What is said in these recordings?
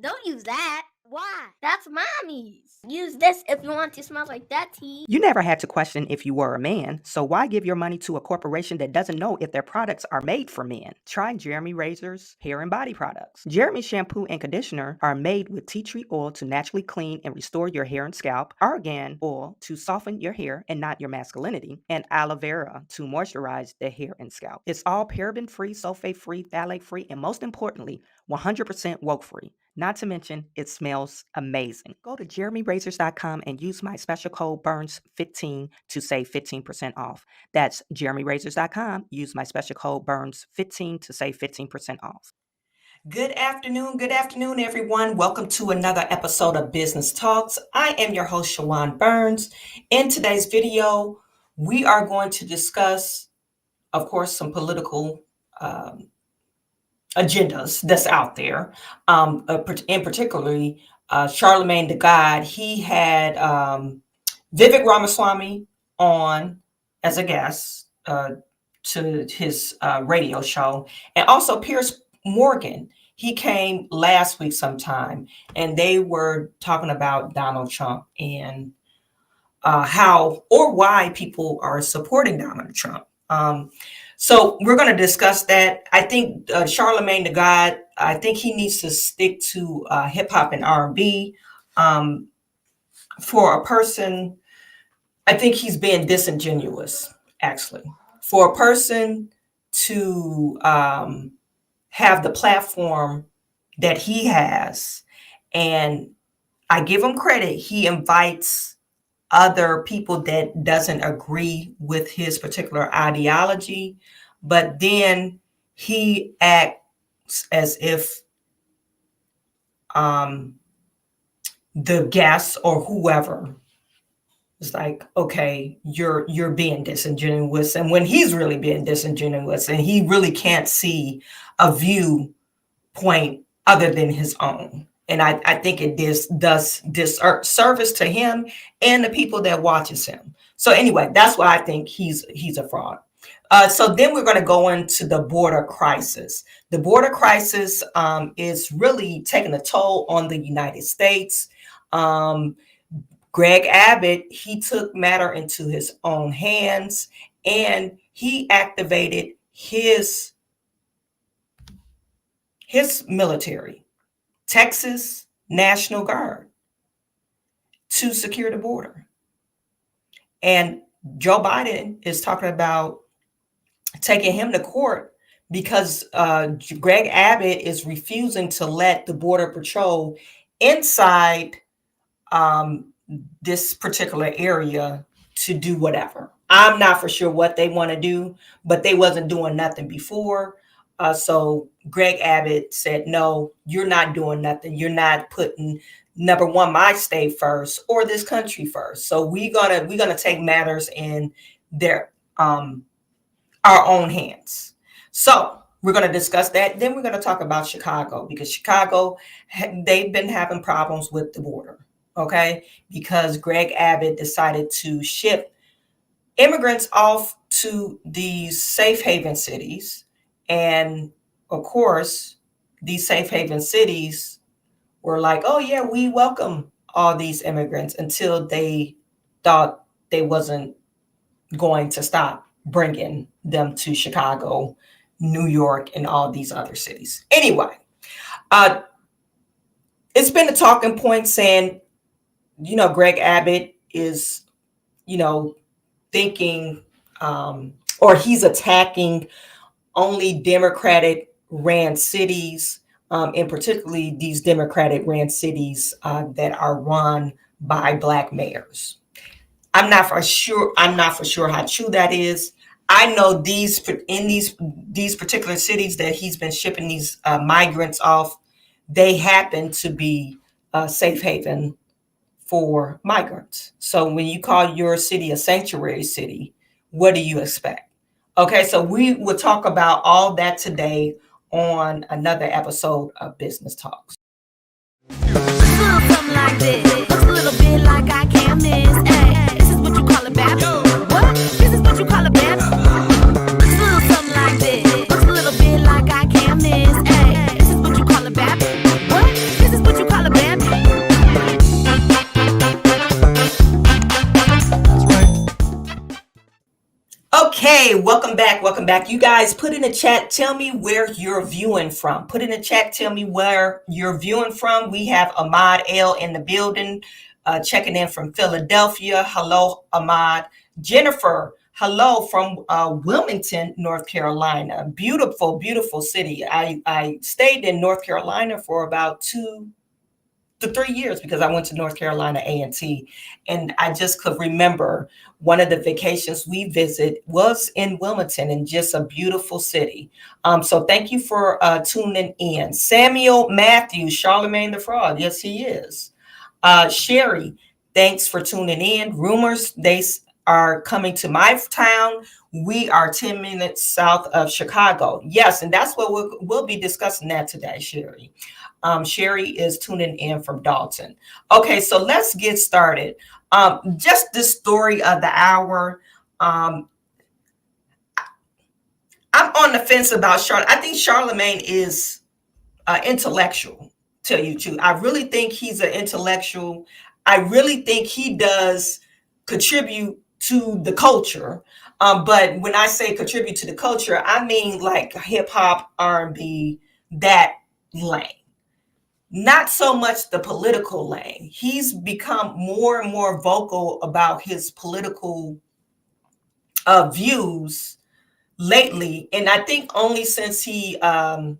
Don't use that. Why? That's mommy's. Use this if you want to smell like daddy. You never had to question if you were a man, so why give your money to a corporation that doesn't know if their products are made for men? Try Jeremy Razor's hair and body products. Jeremy shampoo and conditioner are made with tea tree oil to naturally clean and restore your hair and scalp, argan oil to soften your hair and not your masculinity, and aloe vera to moisturize the hair and scalp. It's all paraben-free, sulfate-free, phthalate-free, and most importantly, 100% woke-free. Not to mention, it smells amazing. Go to jeremyrazors.com and use my special code BURNS15 to save 15% off. That's jeremyrazors.com. Use my special code BURNS15 to save 15% off. Good afternoon, everyone. Welcome to another episode of Business Talks. I am your host, Chawanne Burns. In today's video, we are going to discuss, of course, some political agendas that's out there. In particularly, Charlamagne the God, he had Vivek Ramaswamy on as a guest to his radio show, and also Piers Morgan. He came last week sometime, and they were talking about Donald Trump and how or why people are supporting Donald Trump. So we're going to discuss that. I think Charlamagne the God, I think he needs to stick to hip hop and R&B. For a person, I think he's being disingenuous, actually. For a person to have the platform that he has, and I give him credit, he invites other people that doesn't agree with his particular ideology, but then he acts as if the guest or whoever is like, okay, you're being disingenuous, and when he's really being disingenuous, and he really can't see a viewpoint other than his own. And I think it does disservice to him and the people that watches him. So anyway, that's why I think he's a fraud. So then we're going to go into the border crisis. The border crisis is really taking a toll on the United States. Greg Abbott, he took matter into his own hands, and he activated his military, Texas National Guard, to secure the border. And Joe Biden is talking about taking him to court because Greg Abbott is refusing to let the Border Patrol inside this particular area to do whatever. I'm not for sure what they want to do, but they wasn't doing nothing before. So Greg Abbott said, no, you're not doing nothing. You're not putting, number one, my state first or this country first. So we're gonna take matters in their our own hands. So we're going to discuss that. Then we're going to talk about Chicago, because Chicago, they've been having problems with the border. Okay, because Greg Abbott decided to ship immigrants off to these safe haven cities. And of course, these safe haven cities were like, oh yeah, we welcome all these immigrants, until they thought they wasn't going to stop bringing them to Chicago, New York, and all these other cities. Anyway, it's been a talking point saying, Greg Abbott is, thinking, or he's attacking only Democratic ran cities, and particularly these Democratic ran cities that are run by Black mayors. I'm not for sure how true that is. I know these particular cities that he's been shipping these migrants off, they happen to be a safe haven for migrants. So when you call your city a sanctuary city, what do you expect? Okay, so we will talk about all that today on another episode of Business Talks. Something like this. Looks a little bit like I can't miss. Hey, this is what you call a bad. What? This is what you call a bad. Something like this. Looks a little bit like I can't miss. Hey, this is what you call a bad. What? This is what you Okay, welcome back. Welcome back. You guys put in the chat, tell me where you're viewing from. Put in the chat, tell me where you're viewing from. We have Ahmad L in the building, checking in from Philadelphia. Hello, Ahmad. Jennifer, hello from Wilmington, North Carolina. Beautiful, beautiful city. I stayed in North Carolina for about 2 to 3 years because I went to North Carolina A&T, and I just could remember one of the vacations we visit was in Wilmington, and just a beautiful city. So thank you for tuning in. Samuel Matthews, Charlamagne the Fraud. Yes, he is. Sherry, thanks for tuning in. Rumors, they are coming to my town. We are 10 minutes south of Chicago. Yes, and that's what we'll be discussing that today, Sherry. Sherry is tuning in from Dalton. Okay, so let's get started. Just the story of the hour. I'm on the fence about Charlamagne. I think Charlamagne is intellectual, tell you the truth. I really think he's an intellectual. I really think he does contribute to the culture. But when I say contribute to the culture, I mean like hip hop, R&B, that lane. Not so much the political lane. He's become more and more vocal about his political views lately. And I think only since he, I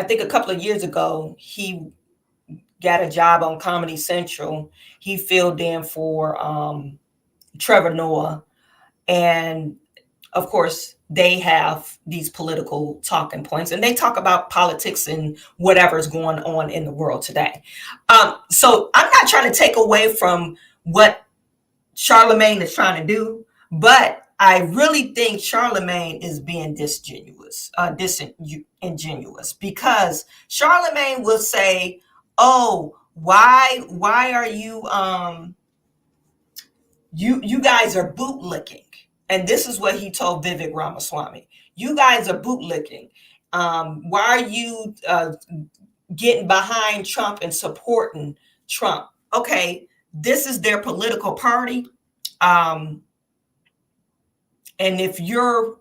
think a couple of years ago, he got a job on Comedy Central. He filled in for Trevor Noah. And of course, they have these political talking points, and they talk about politics and whatever's going on in the world today. So I'm not trying to take away from what Charlamagne is trying to do, but I really think Charlamagne is being disingenuous, because Charlamagne will say, "Oh, why are you you guys are bootlicking." And this is what he told Vivek Ramaswamy. You guys are bootlicking. Why are you getting behind Trump and supporting Trump? Okay, this is their political party. And if you're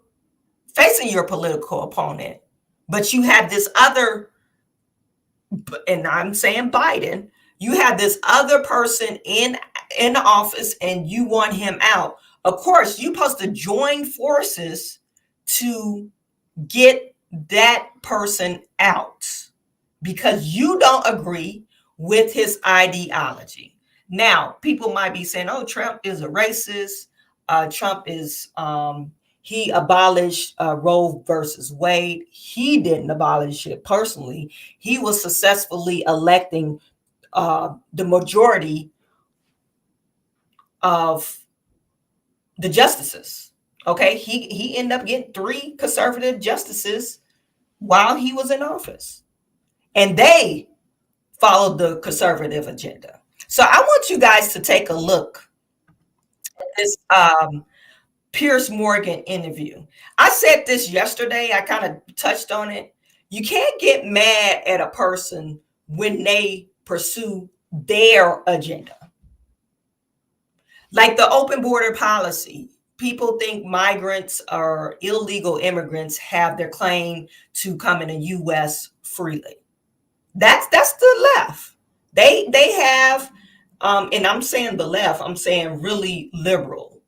facing your political opponent, but you have this other, and I'm saying Biden, you have this other person in the office and you want him out. Of course, you're supposed to join forces to get that person out because you don't agree with his ideology. Now, people might be saying, "Oh, Trump is a racist. Trump is, he abolished Roe versus Wade." He didn't abolish it personally. He was successfully electing the majority of the justices. Okay, he ended up getting 3 conservative justices while he was in office, and they followed the conservative agenda. So I want you guys to take a look at this Piers Morgan interview. I said this yesterday. I kind of touched on it. You can't get mad at a person when they pursue their agenda. Like the open border policy, people think migrants or illegal immigrants have their claim to come in the U.S. freely. That's the left. They have, and I'm saying the left. I'm saying really liberal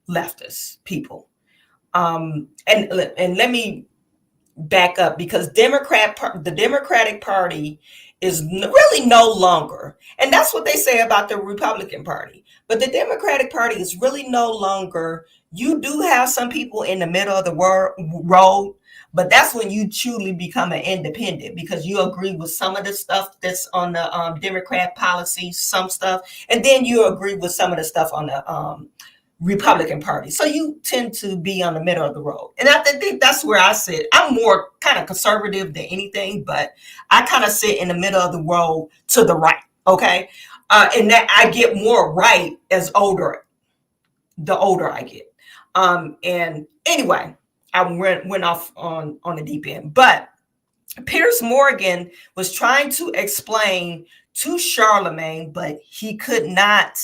leftist people. And let me back up, because the Democratic Party is really no longer, and that's what they say about the Republican Party. But the Democratic Party is really no longer. You do have some people in the middle of the road, but that's when you truly become an independent, because you agree with some of the stuff that's on the Democrat policy, some stuff, and then you agree with some of the stuff on the Republican Party. So you tend to be on the middle of the road. And I think that's where I sit. I'm more kind of conservative than anything, but I kind of sit in the middle of the road to the right. Okay. And that I get more right the older I get. And anyway, I went off on the deep end, but Piers Morgan was trying to explain to Charlamagne, but he could not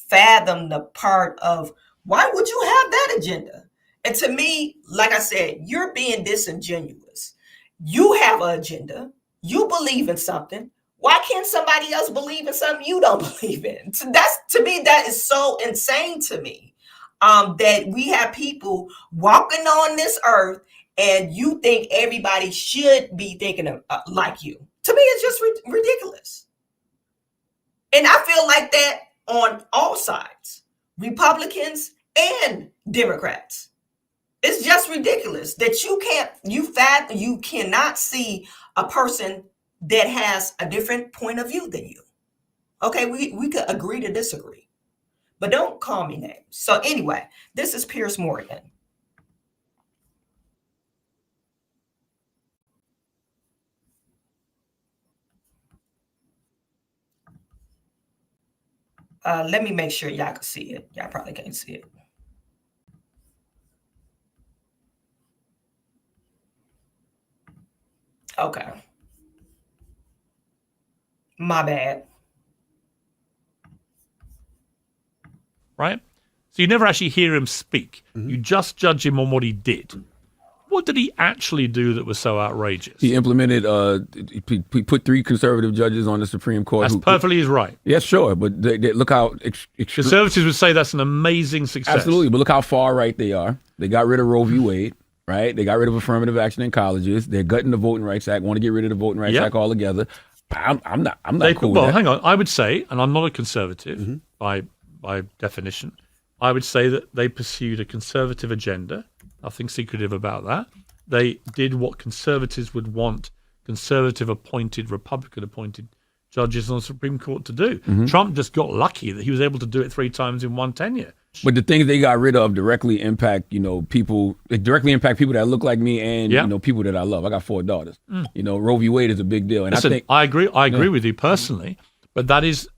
fathom the part of Why would you have that agenda? And to me, like I said, you're being disingenuous. You have an agenda. You believe in something. Why can't somebody else believe in something you don't believe in? So that's, to me, that is so insane to me. That we have people walking on this earth and you think everybody should be thinking like you. To me, it's just ridiculous. And I feel like that on all sides, Republicans and Democrats. It's just ridiculous that you cannot see a person that has a different point of view than you. Okay, we could agree to disagree, but don't call me names. So anyway, this is Piers Morgan. Let me make sure y'all can see it. Y'all probably can't see it. Okay. My bad. Right? So you never actually hear him speak. You just judge him on what he did. What did he actually do that was so outrageous? He implemented, he put 3 conservative judges on the Supreme Court. That's perfectly his right. Yes, sure. But they look how... Conservatives would say that's an amazing success. Absolutely. But look how far right they are. They got rid of Roe v. Wade, right? They got rid of affirmative action in colleges. They're gutting the Voting Rights Act, want to get rid of the Voting Rights Act altogether. I'm not cool with that. Hang on. I would say, and I'm not a conservative by definition, I would say that they pursued a conservative agenda. Nothing secretive about that. They did what conservatives would want conservative-appointed, Republican-appointed judges on the Supreme Court to do. Trump just got lucky that he was able to do it 3 times in one tenure. But the things they got rid of directly impact, people. It directly impact people that look like me and people that I love. I got 4 daughters. Roe v. Wade is a big deal, and Listen, I think I agree with you personally, but that is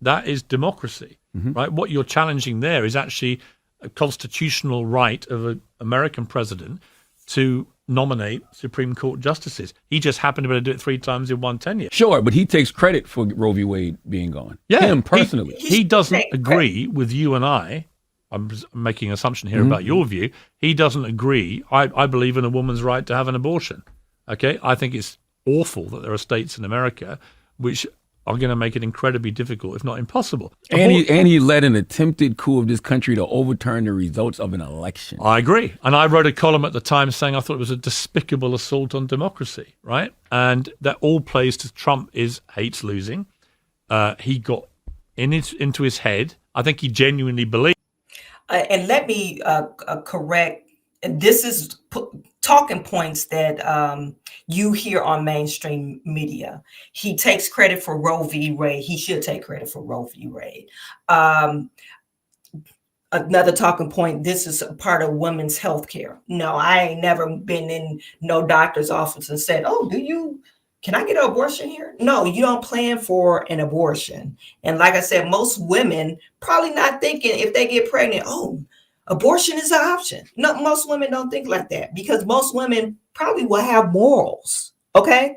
democracy, right? What you're challenging there is actually a constitutional right of an American president to nominate Supreme Court justices. He just happened to be able to do it 3 times in one tenure. Sure, but he takes credit for Roe v. Wade being gone. Yeah, him personally. He doesn't agree with you and I. I'm making an assumption here about your view. He doesn't agree. I believe in a woman's right to have an abortion. Okay, I think it's awful that there are states in America which are going to make it incredibly difficult, if not impossible. And he led an attempted coup of this country to overturn the results of an election. I agree. And I wrote a column at the time saying I thought it was a despicable assault on democracy, right? And that all plays to Trump hates losing. He got into his head. I think he genuinely believed. And let me correct. This is talking points that you hear on mainstream media. He takes credit for Roe v. Wade. He should take credit for Roe v. Wade. Another talking point, this is a part of women's health care. No, I ain't never been in no doctor's office and said, oh, can I get an abortion here? No, you don't plan for an abortion. And like I said, most women probably not thinking if they get pregnant, oh, abortion is an option. No, most women don't think like that because most women probably will have morals. Okay.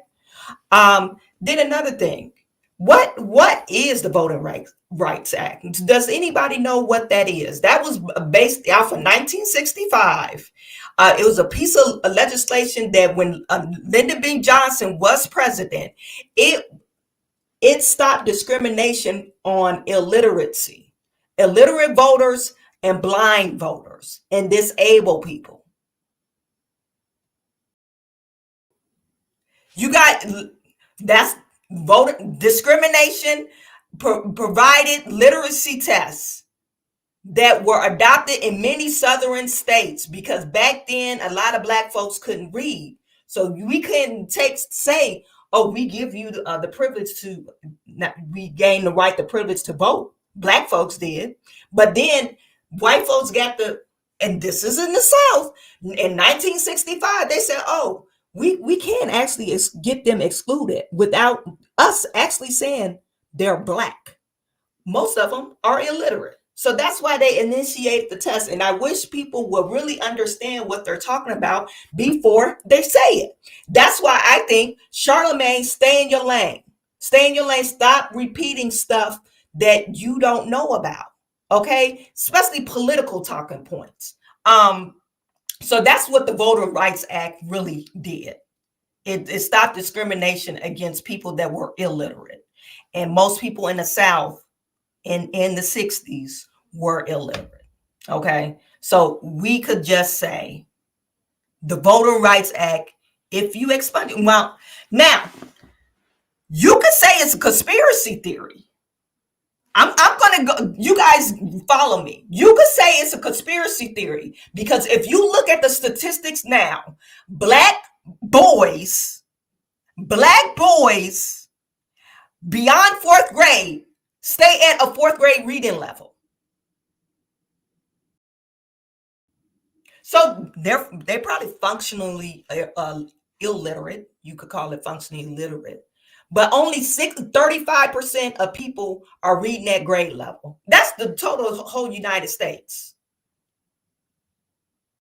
Then another thing, what is the Voting Rights Act? Does anybody know what that is? That was based off of 1965. It was a piece of legislation that when Lyndon B. Johnson was president, it stopped discrimination on illiteracy, illiterate voters and blind voters and disabled people. That's voter discrimination, provided literacy tests that were adopted in many southern states because back then a lot of Black folks couldn't read. So we couldn't say, oh, we give you the privilege to, we gain the right, the privilege to vote. Black folks did. But then white folks got and this is in the South. In 1965, they said, oh, we can't actually get them excluded without us actually saying they're Black. Most of them are illiterate. So that's why they initiate the test. And I wish people would really understand what they're talking about before they say it. That's why I think, Charlamagne, stay in your lane. Stay in your lane. Stop repeating stuff that you don't know about. okay? Especially political talking points. So that's what the Voting Rights Act really did. It stopped discrimination against people that were illiterate. And most people in the South in the 60s were illiterate, okay? So we could just say the Voting Rights Act, if you expunge it, well, now, you could say it's a conspiracy theory. I'm going to go, you guys follow me. You could say it's a conspiracy theory because if you look at the statistics now, black boys beyond fourth grade stay at a fourth grade reading level. So they're probably functionally illiterate. You could call it functionally illiterate. But only 35% of people are reading at grade level. That's the total whole United States.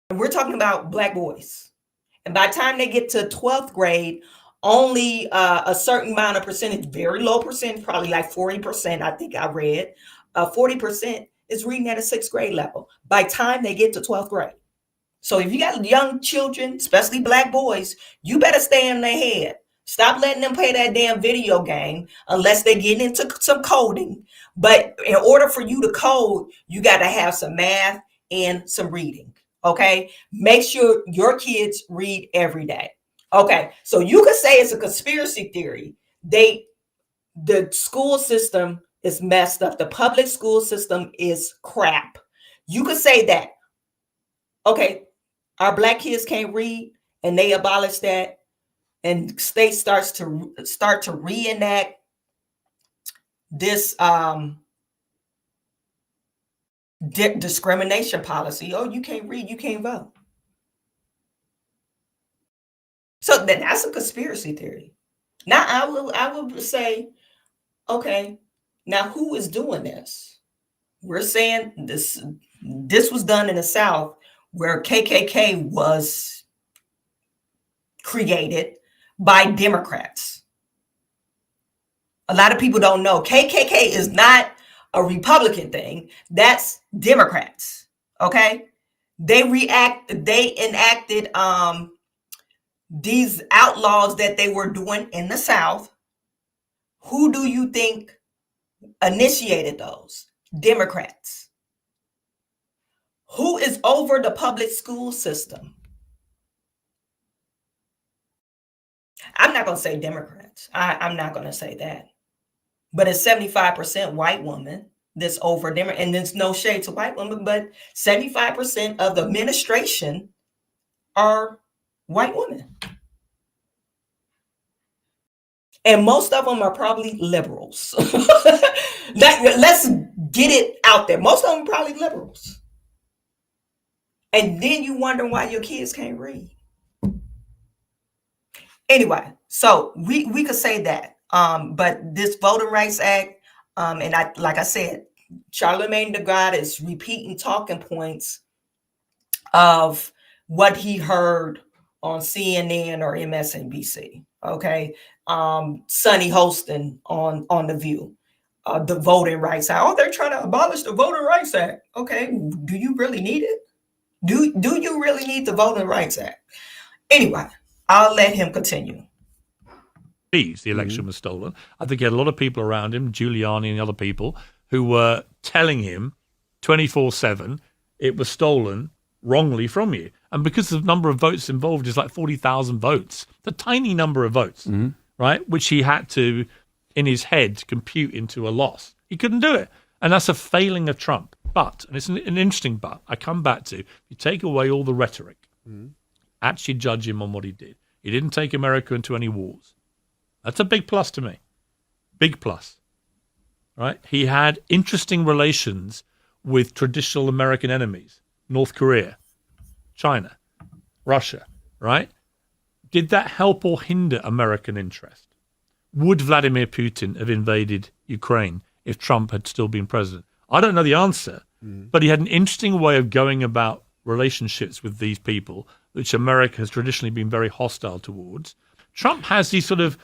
And we're talking about black boys. And by the time they get to 12th grade, only a certain amount of percentage, very low percentage, probably like 40%, I think I read, 40% is reading at a 6th grade level by the time they get to 12th grade. So if you got young children, especially black boys, you better stay in their head. Stop letting them play that damn video game unless they get into some coding. But in order for you to code, you got to have some math and some reading. Okay. Make sure your kids read every day. Okay. So you could say it's a conspiracy theory. The school system is messed up. The public school system is crap. You could say that. Okay. Our black kids can't read and they abolish that. And state starts to reenact this discrimination policy. Oh, you can't read, you can't vote. So that's a conspiracy theory. Now I will say, okay, now who is doing this? We're saying this was done in the South where KKK was created by Democrats. A lot of people don't know KKK is not a Republican thing. That's Democrats. Okay. They enacted these outlaws that they were doing in the South. Who do you think initiated those? Democrats. Who is over the public school system? I'm not going to say Democrats. I'm not going to say that. But it's 75% white woman that's over them. And there's no shade to white women, but 75% of the administration are white women. And most of them are probably liberals. Let's get it out there. Most of them are probably liberals. And then you wonder why your kids can't read. Anyway, so we could say that. But this Voting Rights Act, and like I said, Charlamagne the God is repeating talking points of what he heard on CNN or MSNBC. Okay, Sonny Holston on The View, the Voting Rights Act. Oh, they're trying to abolish the Voting Rights Act. Okay, do you really need it? Do you really need the Voting Rights Act? Anyway, I'll let him continue. The election was stolen. I think he had a lot of people around him, Giuliani and other people, who were telling him 24/7 it was stolen wrongly from you. And because the number of votes involved is like 40,000 votes, the tiny number of votes, right, which he had to, in his head, compute into a loss. He couldn't do it. And that's a failing of Trump. But, and it's an interesting but, I come back to, you take away all the rhetoric, actually judge him on what he did. He didn't take America into any wars. That's a big plus to me. Big plus. Right? He had interesting relations with traditional American enemies. North Korea, China, Russia, right? Did that help or hinder American interest? Would Vladimir Putin have invaded Ukraine if Trump had still been president? I don't know the answer, but he had an interesting way of going about relationships with these people, which America has traditionally been very hostile towards. Trump has these sort of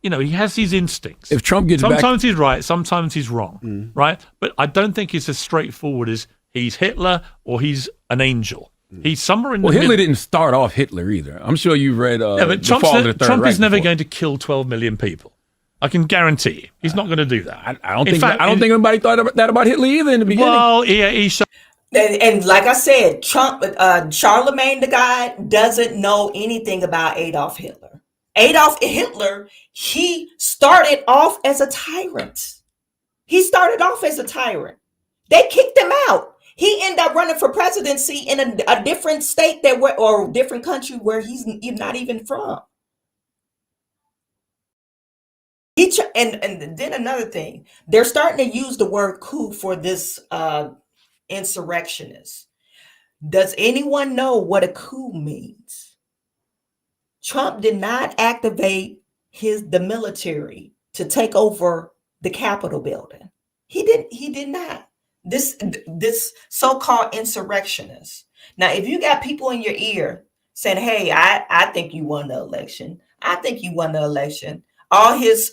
he has these instincts. If Trump gets sometimes he's right, sometimes he's wrong, right? But I don't think it's as straightforward as he's Hitler or he's an angel. He's somewhere in the middle. Hitler didn't start off Hitler either. I'm sure you read but The Fall of the Third Trump Reich is never before. going to kill 12 million people. I can guarantee you. He's not going to do that. I don't think anybody thought that about Hitler either in the beginning. Well, he And like I said, Charlamagne the guy doesn't know anything about Adolf Hitler. Adolf Hitler, he started off as a tyrant. They kicked him out. He ended up running for presidency in a different state or different country where he's not even from. And then another thing, they're starting to use the word coup for this insurrectionist. Does anyone know what a coup means? Trump did not activate the military to take over the Capitol building. He did not. This so-called insurrectionist. Now, if you got people in your ear saying, hey, I think you won the election. All his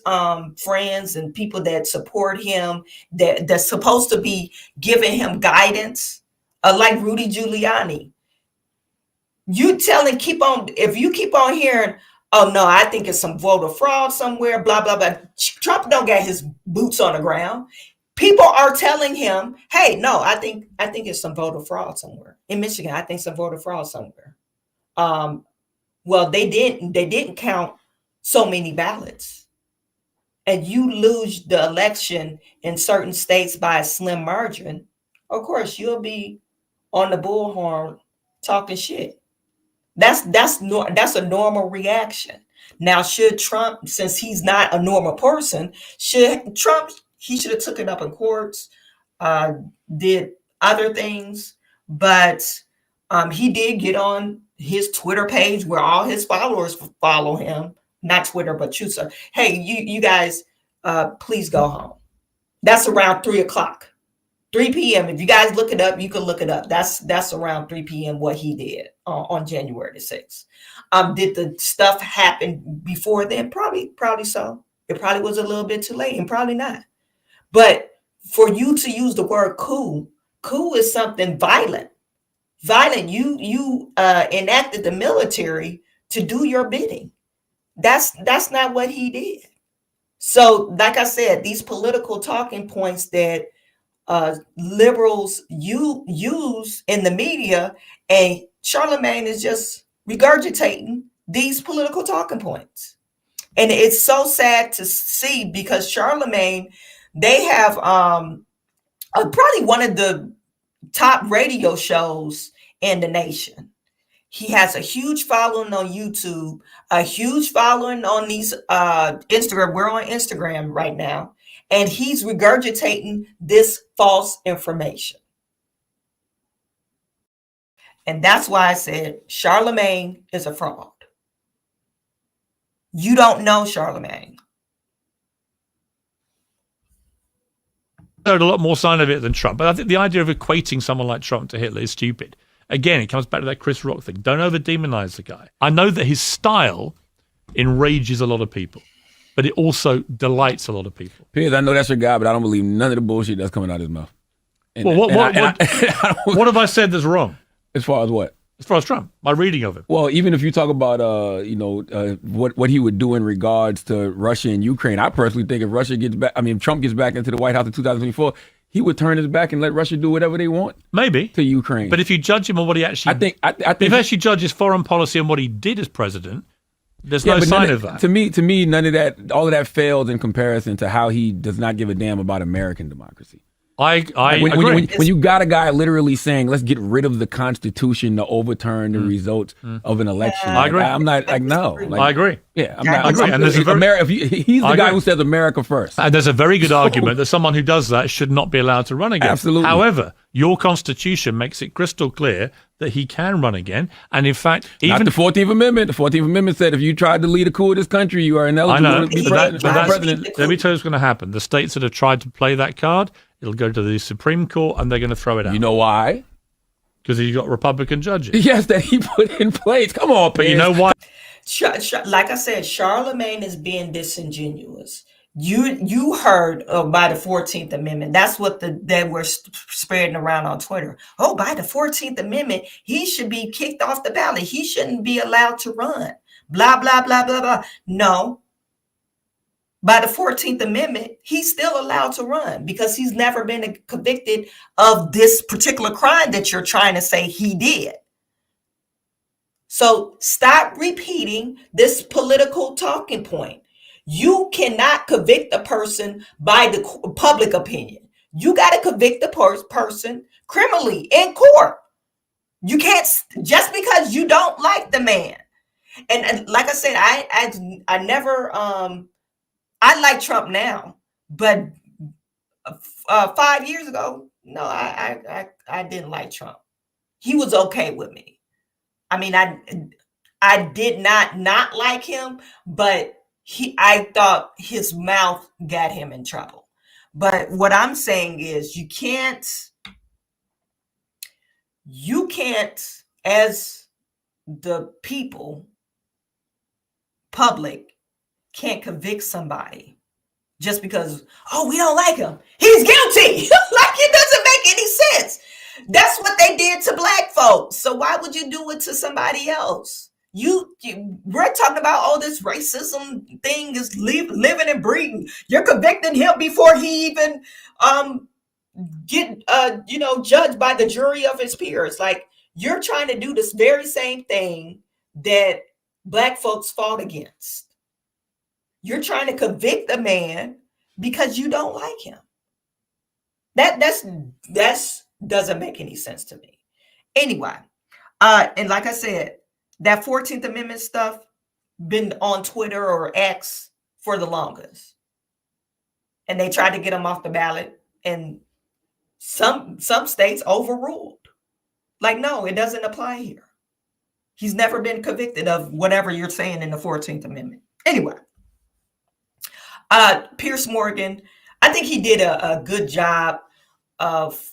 friends and people that support him, that's supposed to be giving him guidance, like Rudy Giuliani. If you keep on hearing, oh no, I think it's some voter fraud somewhere, blah, blah, blah. Trump don't got his boots on the ground. People are telling him, hey, no, I think it's some voter fraud somewhere. In Michigan, I think some voter fraud somewhere. Well, they didn't count so many ballots. And you lose the election in certain states by a slim margin, of course, you'll be on the bullhorn talking shit. That's a normal reaction. Now, should Trump, since he's not a normal person, he should have took it up in courts, did other things, but he did get on his Twitter page where all his followers follow him. Not Twitter, but Chusa. Hey, you guys, please go home. That's around 3:00. 3 p.m. If you guys look it up, you can look it up. That's around 3 p.m. what he did on January the 6th. Did the stuff happen before then? Probably so. It probably was a little bit too late, and probably not. But for you to use the word coup is something violent. You enacted the military to do your bidding. That's not what he did. So, like I said, these political talking points that liberals use in the media, and Charlamagne is just regurgitating these political talking points. And it's so sad to see, because Charlamagne, they have probably one of the top radio shows in the nation. He has a huge following on YouTube, a huge following on these Instagram. We're on Instagram right now. And he's regurgitating this false information. And that's why I said Charlamagne is a fraud. You don't know Charlamagne. Showed a lot more sign of it than Trump. But I think the idea of equating someone like Trump to Hitler is stupid. Again, it comes back to that Chris Rock thing. Don't over-demonize the guy. I know that his style enrages a lot of people, but it also delights a lot of people. Piers, I know that's your guy, but I don't believe none of the bullshit that's coming out of his mouth. And, well, what have I said that's wrong? As far as what? As far as Trump, my reading of him. Well, even if you talk about, what he would do in regards to Russia and Ukraine, I personally think if Trump gets back into the White House in 2024, he would turn his back and let Russia do whatever they want. Maybe to Ukraine. But if you judge him on what he actually, I think if you actually judge his foreign policy and what he did as president, there's no sign of that. To me, none of that, all of that failed in comparison to how he does not give a damn about American democracy. I agree. When you got a guy literally saying, let's get rid of the Constitution to overturn the results of an election. I agree. I'm not like, no. Like, I agree. Yeah, I'm not. I agree. And he's the guy who says America first. And there's a very good argument that someone who does that should not be allowed to run again. Absolutely. However, your Constitution makes it crystal clear that he can run again. And in fact, even not the 14th Amendment. The 14th Amendment said if you tried to lead a coup in this country, you are ineligible to be president. Let me tell you what's going to happen. The states that have tried to play that card, it'll go to the Supreme Court and they're going to throw it out. You know why? Because he got Republican judges. Yes, that he put in place. Come on, But you Piers. know why? Like I said, Charlamagne is being disingenuous. You heard by the 14th Amendment. That's what they were spreading around on Twitter. Oh, by the 14th Amendment, he should be kicked off the ballot. He shouldn't be allowed to run. Blah, blah, blah, blah, blah. No. By the 14th Amendment, he's still allowed to run because he's never been convicted of this particular crime that you're trying to say he did. So stop repeating this political talking point. You cannot convict a person by the public opinion. You got to convict the person criminally in court. You can't, just because you don't like the man. And like I said, I never, I like Trump now, but 5 years ago, no, I didn't like Trump. He was okay with me. I mean, I did not like him, but I thought his mouth got him in trouble. But what I'm saying is you can't, as the people, public, can't convict somebody just because, oh, we don't like him. He's guilty. Like, it doesn't make any sense. That's what they did to Black folks. So why would you do it to somebody else? We're talking about, oh, this racism thing is living and breathing. You're convicting him before he even get judged by the jury of his peers. Like, you're trying to do this very same thing that Black folks fought against. You're trying to convict a man because you don't like him. That's doesn't make any sense to me. Anyway, and like I said, that 14th Amendment stuff been on Twitter or X for the longest. And they tried to get him off the ballot, and some states overruled. Like, no, it doesn't apply here. He's never been convicted of whatever you're saying in the 14th Amendment. Anyway, Piers Morgan, I think he did a good job of,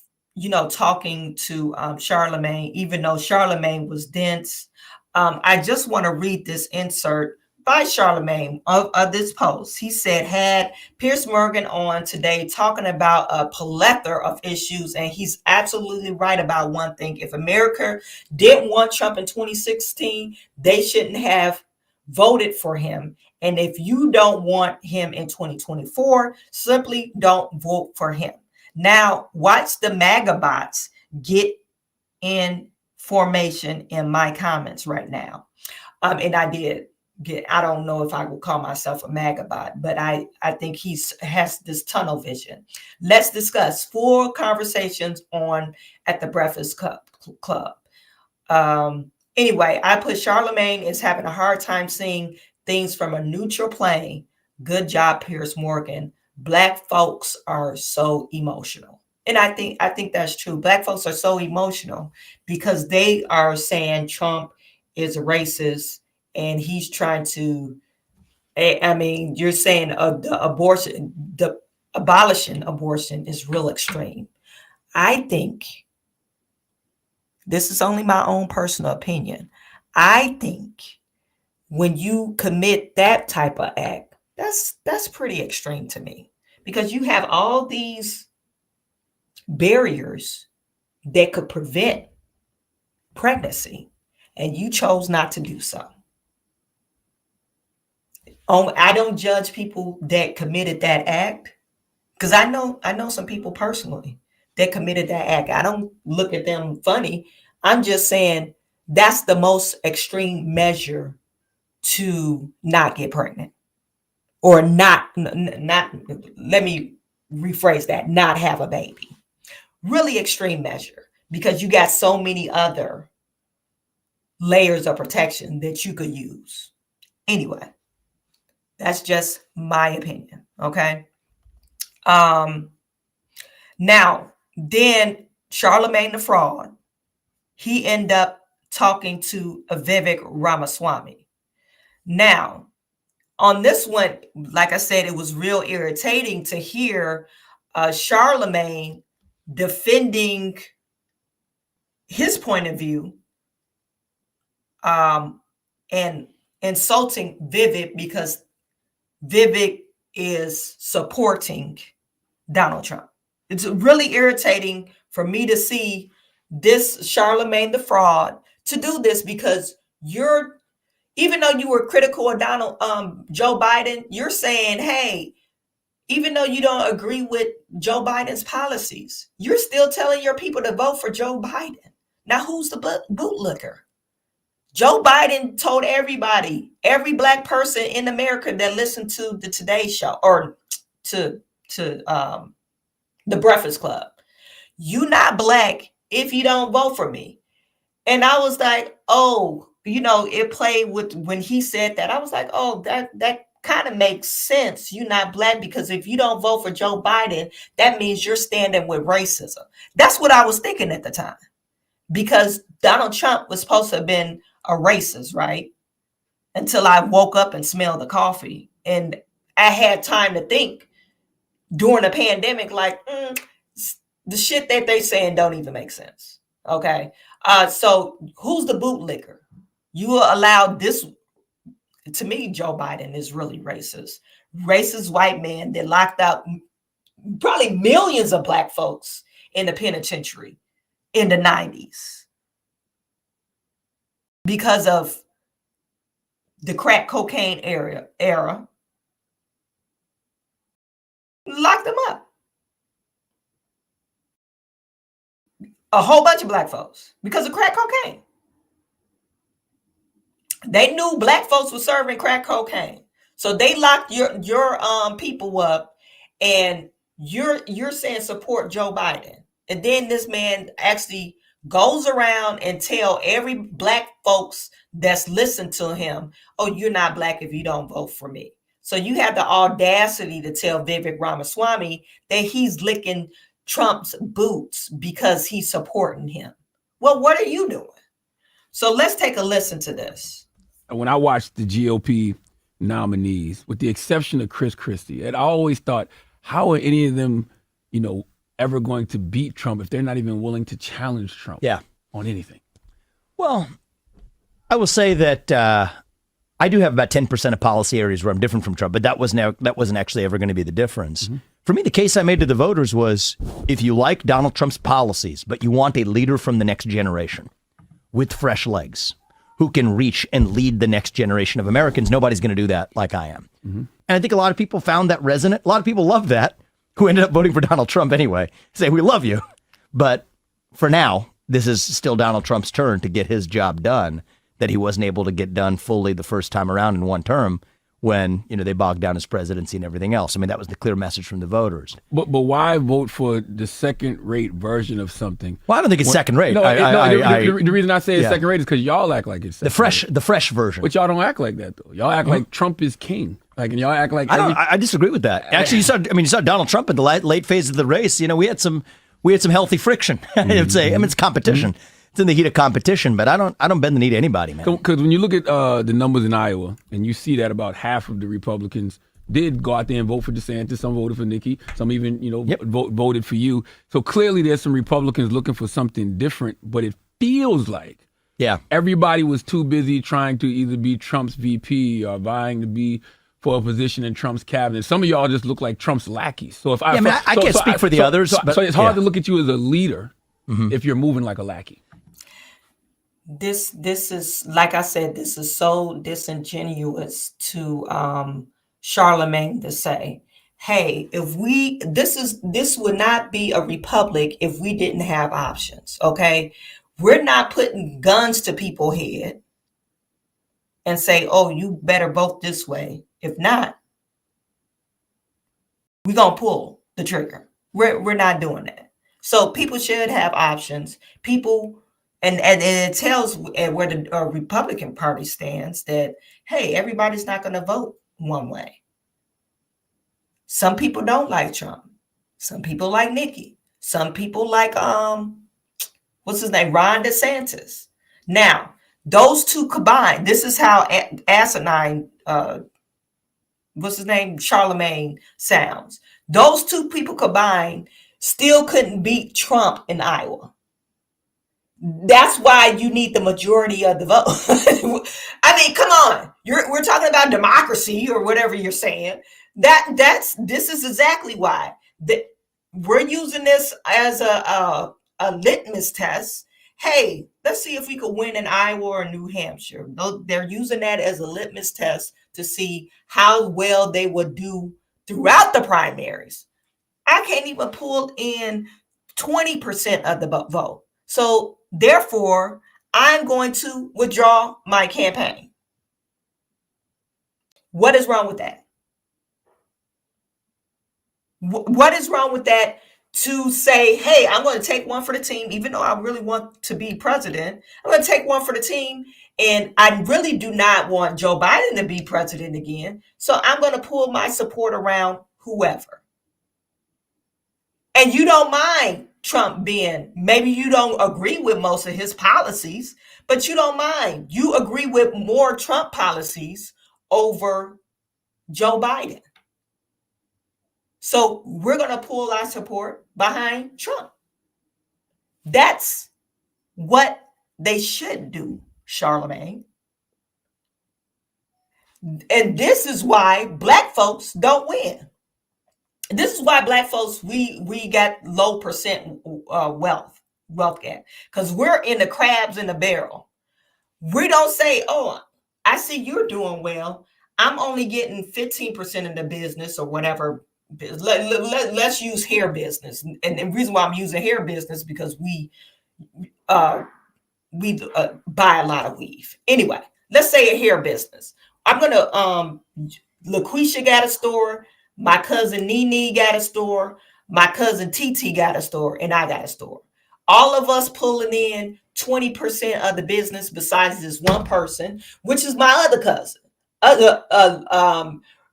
talking to Charlamagne, even though Charlamagne was dense. I just want to read this insert by Charlamagne of this post. He said, had Piers Morgan on today talking about a plethora of issues, and he's absolutely right about one thing. If America didn't want Trump in 2016, they shouldn't have voted for him. And if you don't want him in 2024, simply don't vote for him. Now, watch the MAGA bots get in formation in my comments right now. And I did get, I don't know if I would call myself a MAGA bot, but I think he has this tunnel vision. Let's discuss 4 conversations on at the Breakfast Club. Anyway, I put Charlamagne is having a hard time seeing things from a neutral plane. Good job, Piers Morgan. Black folks are so emotional. And I think that's true. Black folks are so emotional because they are saying Trump is a racist and he's trying to, I mean, you're saying the abolishing abortion is real extreme. I think, this is only my own personal opinion, I think when you commit that type of act, that's pretty extreme to me, because you have all these barriers that could prevent pregnancy and you chose not to do so. I don't judge people that committed that act, because I know some people personally that committed that act. I don't look at them funny. I'm just saying that's the most extreme measure to not get pregnant, or not, let me rephrase that, not have a baby. Really extreme measure, because you got so many other layers of protection that you could use. Anyway, that's just my opinion. Okay. Now, then Charlamagne the fraud, he ended up talking to Vivek Ramaswamy. Now, on this one, like I said, it was real irritating to hear Charlamagne defending his point of view, and insulting Vivek because Vivek is supporting Donald Trump. It's really irritating for me to see this Charlamagne the fraud to do this, because even though you were critical of Joe Biden, you're saying, hey, even though you don't agree with Joe Biden's policies, you're still telling your people to vote for Joe Biden. Now, who's the bootlicker? Joe Biden told everybody, every black person in America that listened to the Today Show or to the Breakfast Club, you not black if you don't vote for me. And I was like, oh, it played with when he said that. I was like, oh, that kind of makes sense. You're not black because if you don't vote for Joe Biden, that means you're standing with racism. That's what I was thinking at the time, because Donald Trump was supposed to have been a racist, right? Until I woke up and smelled the coffee. And I had time to think during the pandemic, like, the shit that they saying don't even make sense. Okay. So who's the bootlicker? You allowed this. To me, Joe Biden is really racist. Racist white man that locked out probably millions of black folks in the penitentiary in the 90s because of the crack cocaine era. Locked them up. A whole bunch of black folks because of crack cocaine. They knew black folks were serving crack cocaine, so they locked your people up, and you're saying support Joe Biden, and then this man actually goes around and tell every black folks that's listened to him, oh, you're not black if you don't vote for me. So you have the audacity to tell Vivek Ramaswamy that he's licking Trump's boots because he's supporting him. Well, what are you doing? So let's take a listen to this. When I watched the GOP nominees, with the exception of Chris Christie, and I always thought, how are any of them, ever going to beat Trump if they're not even willing to challenge Trump on anything? Well, I will say that I do have about 10% of policy areas where I'm different from Trump, but that wasn't actually ever going to be the difference. Mm-hmm. For me, the case I made to the voters was, if you like Donald Trump's policies, but you want a leader from the next generation with fresh legs, who can reach and lead the next generation of Americans, nobody's going to do that like I am. Mm-hmm. And I think a lot of people found that resonant. A lot of people love that, who ended up voting for Donald Trump anyway. Say, we love you. But for now, this is still Donald Trump's turn to get his job done that he wasn't able to get done fully the first time around in one term when, they bogged down his presidency and everything else. I mean, that was the clear message from the voters. But why vote for the second-rate version of something? Well, I don't think it's second-rate. No, the reason I say it's second-rate is because y'all act like it's second-rate. The fresh version. But y'all don't act like that, though. Y'all act like Trump is king. And y'all act like I disagree with that. Actually, you saw Donald Trump in the late phase of the race. We had some healthy friction. I would say. I mean, it's competition. Mm-hmm. It's in the heat of competition, but I don't bend the knee to anybody, man. Because when you look at the numbers in Iowa, and you see that about half of the Republicans did go out there and vote for DeSantis, some voted for Nikki, some even voted for you. So clearly, there's some Republicans looking for something different. But it feels like everybody was too busy trying to either be Trump's VP or vying to be for a position in Trump's cabinet. Some of y'all just look like Trump's lackeys. So if I can't speak for the others, so it's hard to look at you as a leader if you're moving like a lackey. This is, like I said, this is so disingenuous to Charlamagne to say, hey, this would not be a republic if we didn't have options. Okay, we're not putting guns to people's head and say, oh, you better vote this way. If not, we're gonna pull the trigger. We're not doing that. So people should have options. And it tells where the Republican Party stands that, hey, everybody's not going to vote one way. Some people don't like Trump. Some people like Nikki. Some people like, what's his name? Ron DeSantis. Now, those two combined, this is how asinine, what's his name? Charlamagne sounds. Those two people combined still couldn't beat Trump in Iowa. That's why you need the majority of the vote. I mean, come on. We're talking about democracy or whatever you're saying. This is exactly why we're using this as a litmus test. Hey, let's see if we could win in Iowa or New Hampshire. They're using that as a litmus test to see how well they would do throughout the primaries. I can't even pull in 20% of the vote. So therefore, I'm going to withdraw my campaign. What is wrong with that? What is wrong with that to say, hey, I'm going to take one for the team, even though I really want to be president. I'm going to take one for the team. And I really do not want Joe Biden to be president again. So I'm going to pull my support around whoever. And you don't mind Trump being, maybe you don't agree with most of his policies, but you don't mind. You agree with more Trump policies over Joe Biden. So we're going to pull our support behind Trump. That's what they should do, Charlamagne. And this is why Black folks don't win. This is why Black folks, we got low percent wealth gap, because we're in the crabs in the barrel. We don't say, oh, I see you're doing well. I'm only getting 15% of the business or whatever. Let's use hair business. And the reason why I'm using hair business because we buy a lot of weave. Anyway, let's say a hair business. I'm gonna LaQuisha got a store, my cousin Nene got a store, my cousin TT got a store, and I got a store. All of us pulling in 20% of the business besides this one person, which is my other cousin.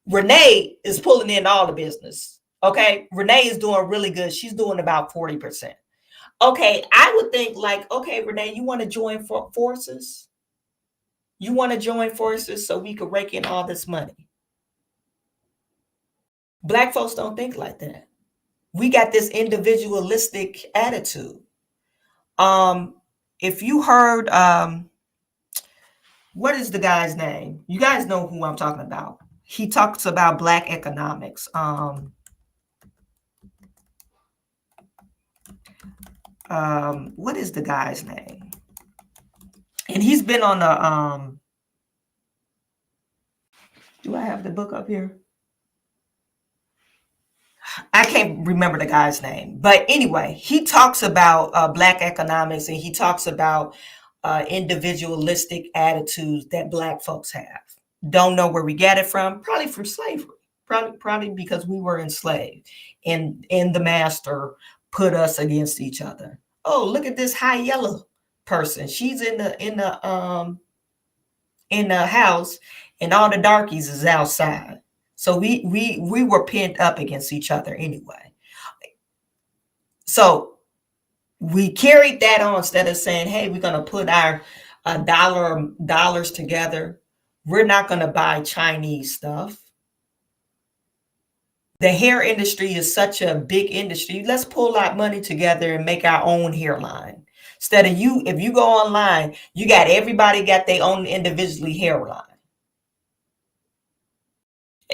Renee is pulling in all the business. Okay. Renee is doing really good. She's doing about 40%. Okay. I would think like, okay, Renee, you want to join forces? You want to join forces so we could rake in all this money? Black folks don't think like that. We got this individualistic attitude. If you heard, what is the guy's name? You guys know who I'm talking about. He talks about Black economics. What is the guy's name? And he's been on the, do I have the book up here? I can't remember the guy's name. But anyway, he talks about Black economics, and he talks about individualistic attitudes that Black folks have. Don't know where we get it from. Probably from slavery. Probably because we were enslaved, and the master put us against each other. Oh, look at this high yellow person. She's in the house, and all the darkies is outside. So we were pinned up against each other anyway. So we carried that on instead of saying, hey, we're going to put our dollars together. We're not going to buy Chinese stuff. The hair industry is such a big industry. Let's pull our money together and make our own hairline. Instead of if you go online, everybody got their own individually hairline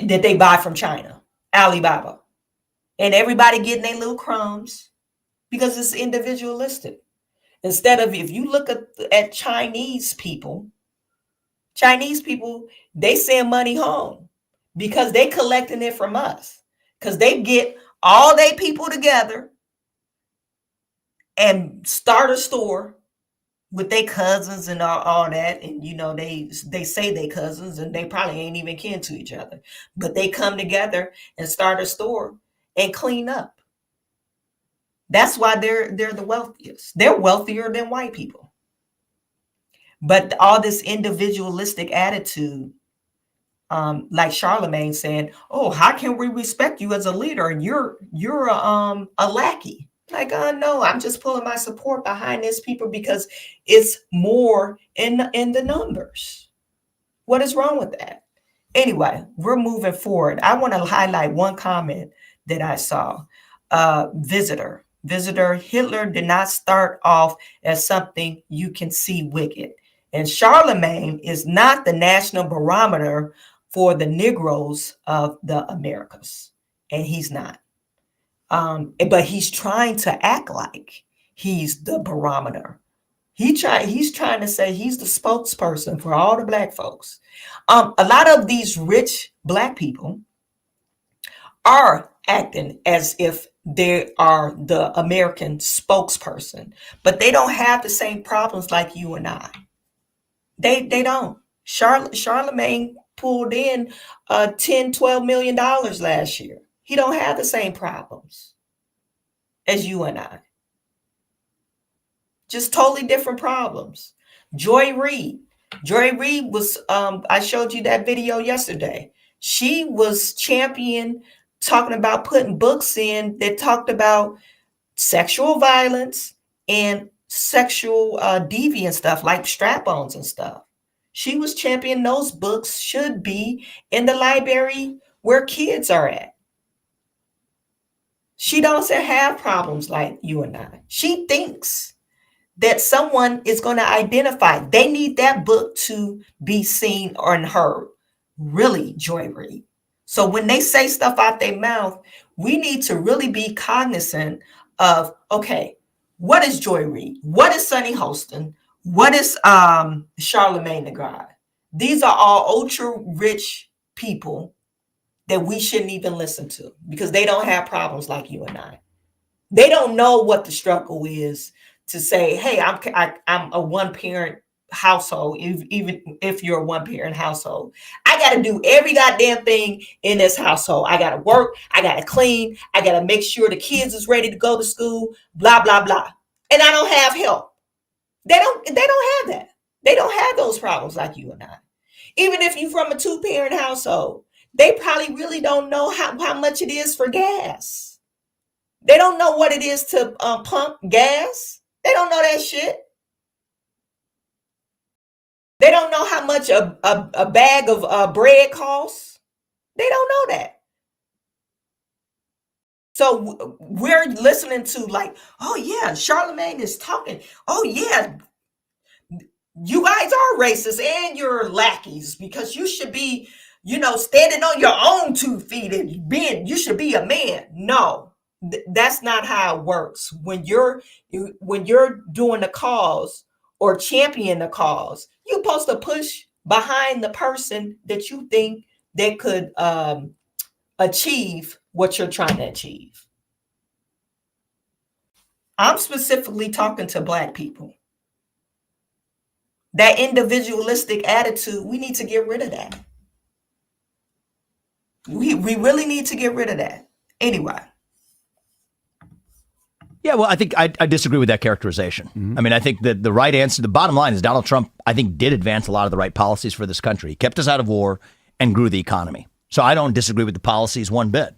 that they buy from China, Alibaba. And everybody getting their little crumbs because it's individualistic. Instead of, if you look at Chinese people, they send money home because they collecting it from us. Because they get all their people together and start a store with their cousins and all that. And, you know, they say they cousins and they probably ain't even kin to each other. But they come together and start a store and clean up. That's why they're the wealthiest. They're wealthier than white people. But all this individualistic attitude, like Charlamagne said, oh, how can we respect you as a leader? And you're a lackey. Like, no, I'm just pulling my support behind these people because it's more in the numbers. What is wrong with that? Anyway, we're moving forward. I want to highlight one comment that I saw. Visitor. visitor, Hitler did not start off as something you can see wicked. And Charlamagne is not the national barometer for the Negroes of the Americas. And he's not. But he's trying to act like he's the barometer. He's trying to say he's the spokesperson for all the Black folks. A lot of these rich Black people are acting as if they are the American spokesperson, but they don't have the same problems like you and I. They don't. Charlamagne pulled in $10-12 million last year. He don't have the same problems as you and I. Just totally different problems. Joy Reid was, I showed you that video yesterday. She was talking about putting books in that talked about sexual violence and sexual deviant stuff like strap-ons and stuff. She was championing those books should be in the library where kids are at. She doesn't have problems like you and I. She thinks that someone is going to identify. They need that book to be seen or heard. Really, Joy Reid. So when they say stuff out their mouth, we need to really be cognizant of, okay, what is Joy Reid? What is Sunny Holston? What is Charlamagne the God? These are all ultra rich people that we shouldn't even listen to because they don't have problems like you and I. They don't know what the struggle is to say, hey, I'm a one-parent household, even if you're a one-parent household. I got to do every goddamn thing in this household. I got to work. I got to clean. I got to make sure the kids is ready to go to school, blah, blah, blah. And I don't have help. They don't have that. They don't have those problems like you and I. Even if you're from a two-parent household, they probably really don't know how much it is for gas. They don't know what it is to pump gas. They don't know that shit. They don't know how much a bag of bread costs. They don't know that. So we're listening to like, oh yeah, Charlamagne is talking. Oh yeah, you guys are racist and you're lackeys because you should be, standing on your own 2 feet and you should be a man. No, that's not how it works. When you're doing a cause or championing a cause, you're supposed to push behind the person that you think that could achieve what you're trying to achieve. I'm specifically talking to Black people. That individualistic attitude, we need to get rid of that. We really need to get rid of that. Anyway. Yeah, well, I think I disagree with that characterization. Mm-hmm. I mean, I think that the right answer, the bottom line is Donald Trump, I think, did advance a lot of the right policies for this country. He kept us out of war and grew the economy. So I don't disagree with the policies one bit.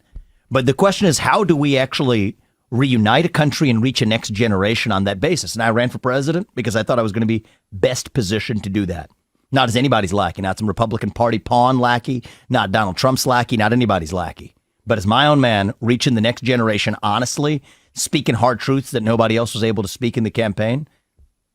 But the question is, how do we actually reunite a country and reach a next generation on that basis? And I ran for president because I thought I was going to be best positioned to do that. Not as anybody's lackey, not some Republican Party pawn lackey, not Donald Trump's lackey, not anybody's lackey. But as my own man, reaching the next generation honestly, speaking hard truths that nobody else was able to speak in the campaign.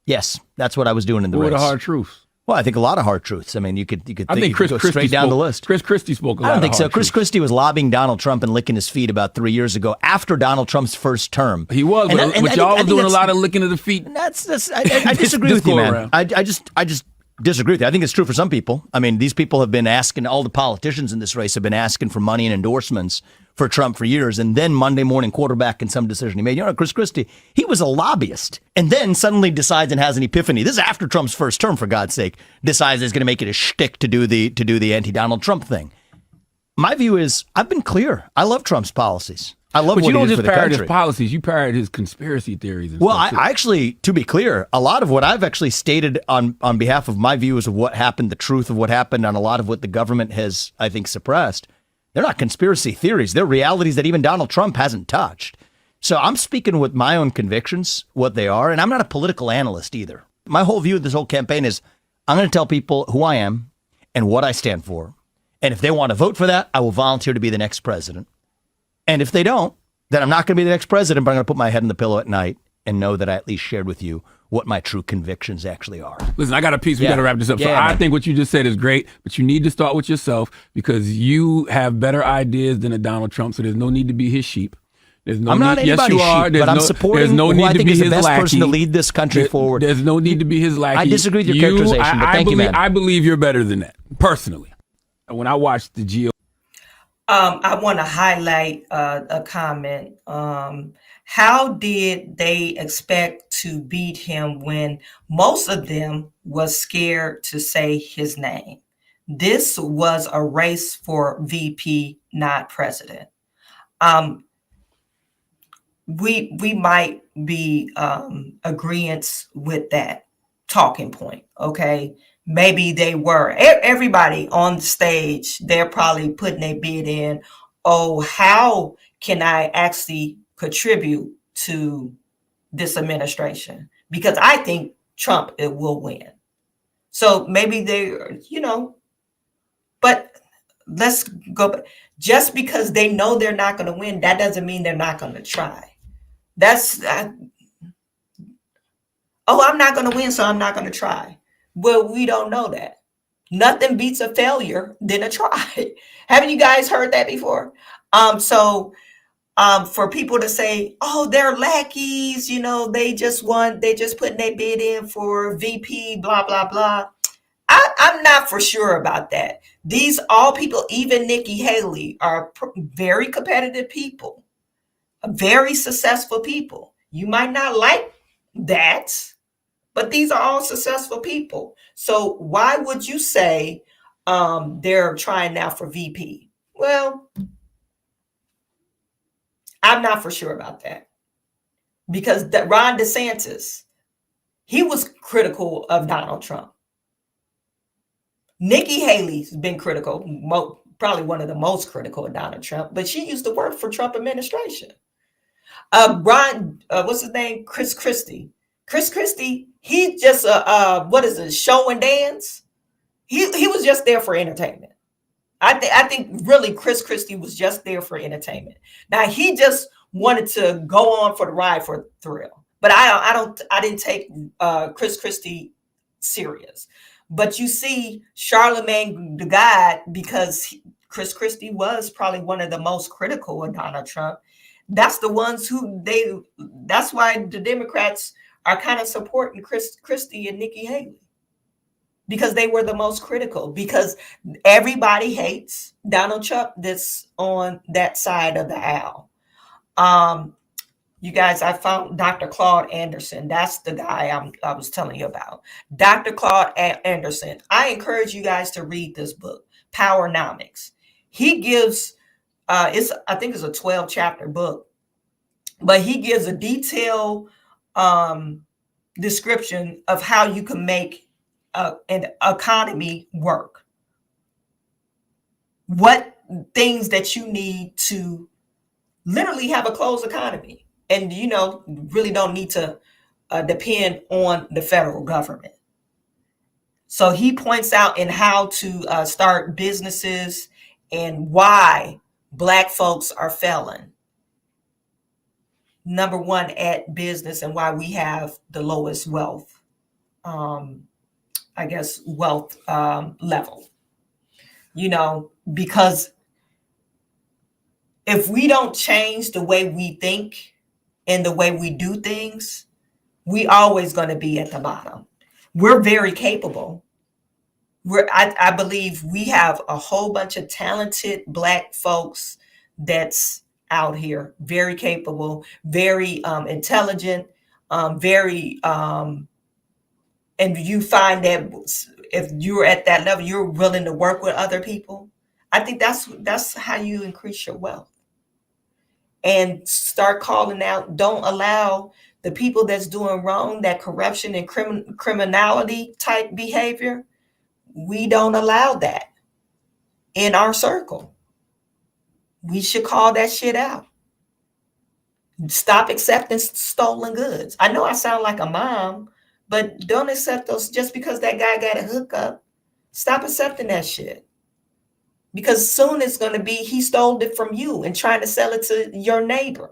Yes, that's what I was doing in the race. What are the hard truths? Well, I think a lot of hard truths. I mean, you could I think Chris go Christie straight down the list. Chris Christie spoke a lot of hard truths. I don't think so. Chris Christie was lobbying Donald Trump and licking his feet about 3 years ago after Donald Trump's first term. He was, but y'all was doing a lot of licking of the feet. I disagree with you, man. I just disagree with you. I think it's true for some people. I mean, these people have been asking, all the politicians in this race have been asking for money and endorsements for Trump for years, and then Monday morning quarterbacking some decision he made. Chris Christie, he was a lobbyist, and then suddenly decides and has an epiphany. This is after Trump's first term, for God's sake. Decides he's going to make it a shtick to do the anti-Donald Trump thing. My view is, I've been clear. I love Trump's policies. I love what he did for the country. But you don't just parrot his policies, you parrot his conspiracy theories. Well, I actually, to be clear, a lot of what I've actually stated on behalf of my views of what happened, the truth of what happened, on a lot of what the government has, I think, suppressed, they're not conspiracy theories. They're realities that even Donald Trump hasn't touched. So I'm speaking with my own convictions, what they are, and I'm not a political analyst either. My whole view of this whole campaign is I'm going to tell people who I am and what I stand for. And if they want to vote for that, I will volunteer to be the next president. And if they don't, then I'm not going to be the next president, but I'm going to put my head in the pillow at night and know that I at least shared with you what my true convictions actually are. Listen, I got a piece. We Yeah. got to wrap this up. So Yeah, I man. think what you just said is great, but you need to start with yourself because you have better ideas than a Donald Trump. So there's no need to be his sheep. There's no I'm not need, yes, anybody's you are. sheep, There's but I'm no, supporting there's no who need I to think be is the his best lackey. person to lead this country forward. There's no need to be his lackey. I disagree with your characterization, but thank you, believe, man. I believe you're better than that, personally. When I watched the GOP, I want to highlight a comment. How did they expect to beat him when most of them was scared to say his name? This was a race for VP, not president. We might be agreeance with that talking point. Okay, maybe they were. Everybody on the stage, they're probably putting their bid in. Oh, how can I actually contribute to this administration? Because I think Trump it will win. So maybe they, but let's go back. Just because they know they're not going to win, that doesn't mean they're not going to try. I'm not going to win, so I'm not going to try. Well, we don't know that. Nothing beats a failure than a try. Haven't you guys heard that before? For people to say, oh, they're lackeys, they just putting their bid in for VP, blah, blah, blah. I'm not for sure about that. These all people, even Nikki Haley, are very competitive people, very successful people. You might not like that, but these are all successful people. So why would you say they're trying now for VP? Well, I'm not for sure about that because Ron DeSantis, he was critical of Donald Trump. Nikki Haley's been critical, probably one of the most critical of Donald Trump, but she used to work for Trump administration. What's his name? Chris Christie. Chris Christie, he just show and dance. He was just there for entertainment. I think really Chris Christie was just there for entertainment. Now he just wanted to go on for the ride for thrill, but I didn't take Chris Christie serious. But you see, Charlamagne the God, because Chris Christie was probably one of the most critical of Donald Trump. That's the ones that's why the Democrats are kind of supporting Chris Christie and Nikki Haley, because they were the most critical, because everybody hates Donald Trump that's on that side of the aisle. You guys, I found Dr. Claude Anderson. That's the guy I was telling you about. Dr. Claude Anderson. I encourage you guys to read this book, Powernomics. He gives, I think it's a 12-chapter book, but he gives a detailed description of how you can make an economy work. What things that you need to literally have a closed economy. And, really don't need to depend on the federal government. So he points out in how to start businesses and why Black folks are failing. Number one at business, and why we have the lowest wealth, wealth level. Because if we don't change the way we think and the way we do things, we always going to be at the bottom. We're very capable. I believe we have a whole bunch of talented Black folks that's out here, very capable, very intelligent, very and you find that if you're at that level, you're willing to work with other people. I think that's how you increase your wealth. And start calling out, don't allow the people that's doing wrong, that corruption and criminality type behavior. We don't allow that in our circle. We should call that shit out. Stop accepting stolen goods. I know I sound like a mom, but don't accept those just because that guy got a hookup. Stop accepting that shit. Because soon it's going to be he stole it from you and trying to sell it to your neighbor.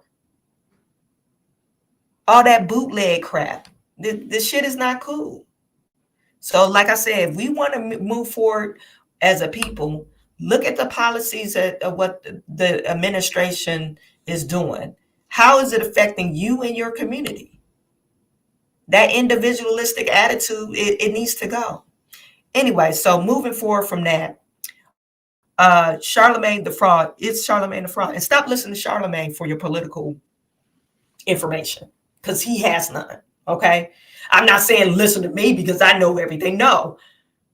all that bootleg crap. This shit is not cool. So like I said, if we want to move forward as a people, look at the policies of what the administration is doing. How is it affecting you and your community? That individualistic attitude, it needs to go. Anyway, so moving forward from that, Charlamagne the fraud, it's Charlamagne the fraud. And stop listening to Charlamagne for your political information, because he has none. Okay. I'm not saying listen to me because I know everything. No,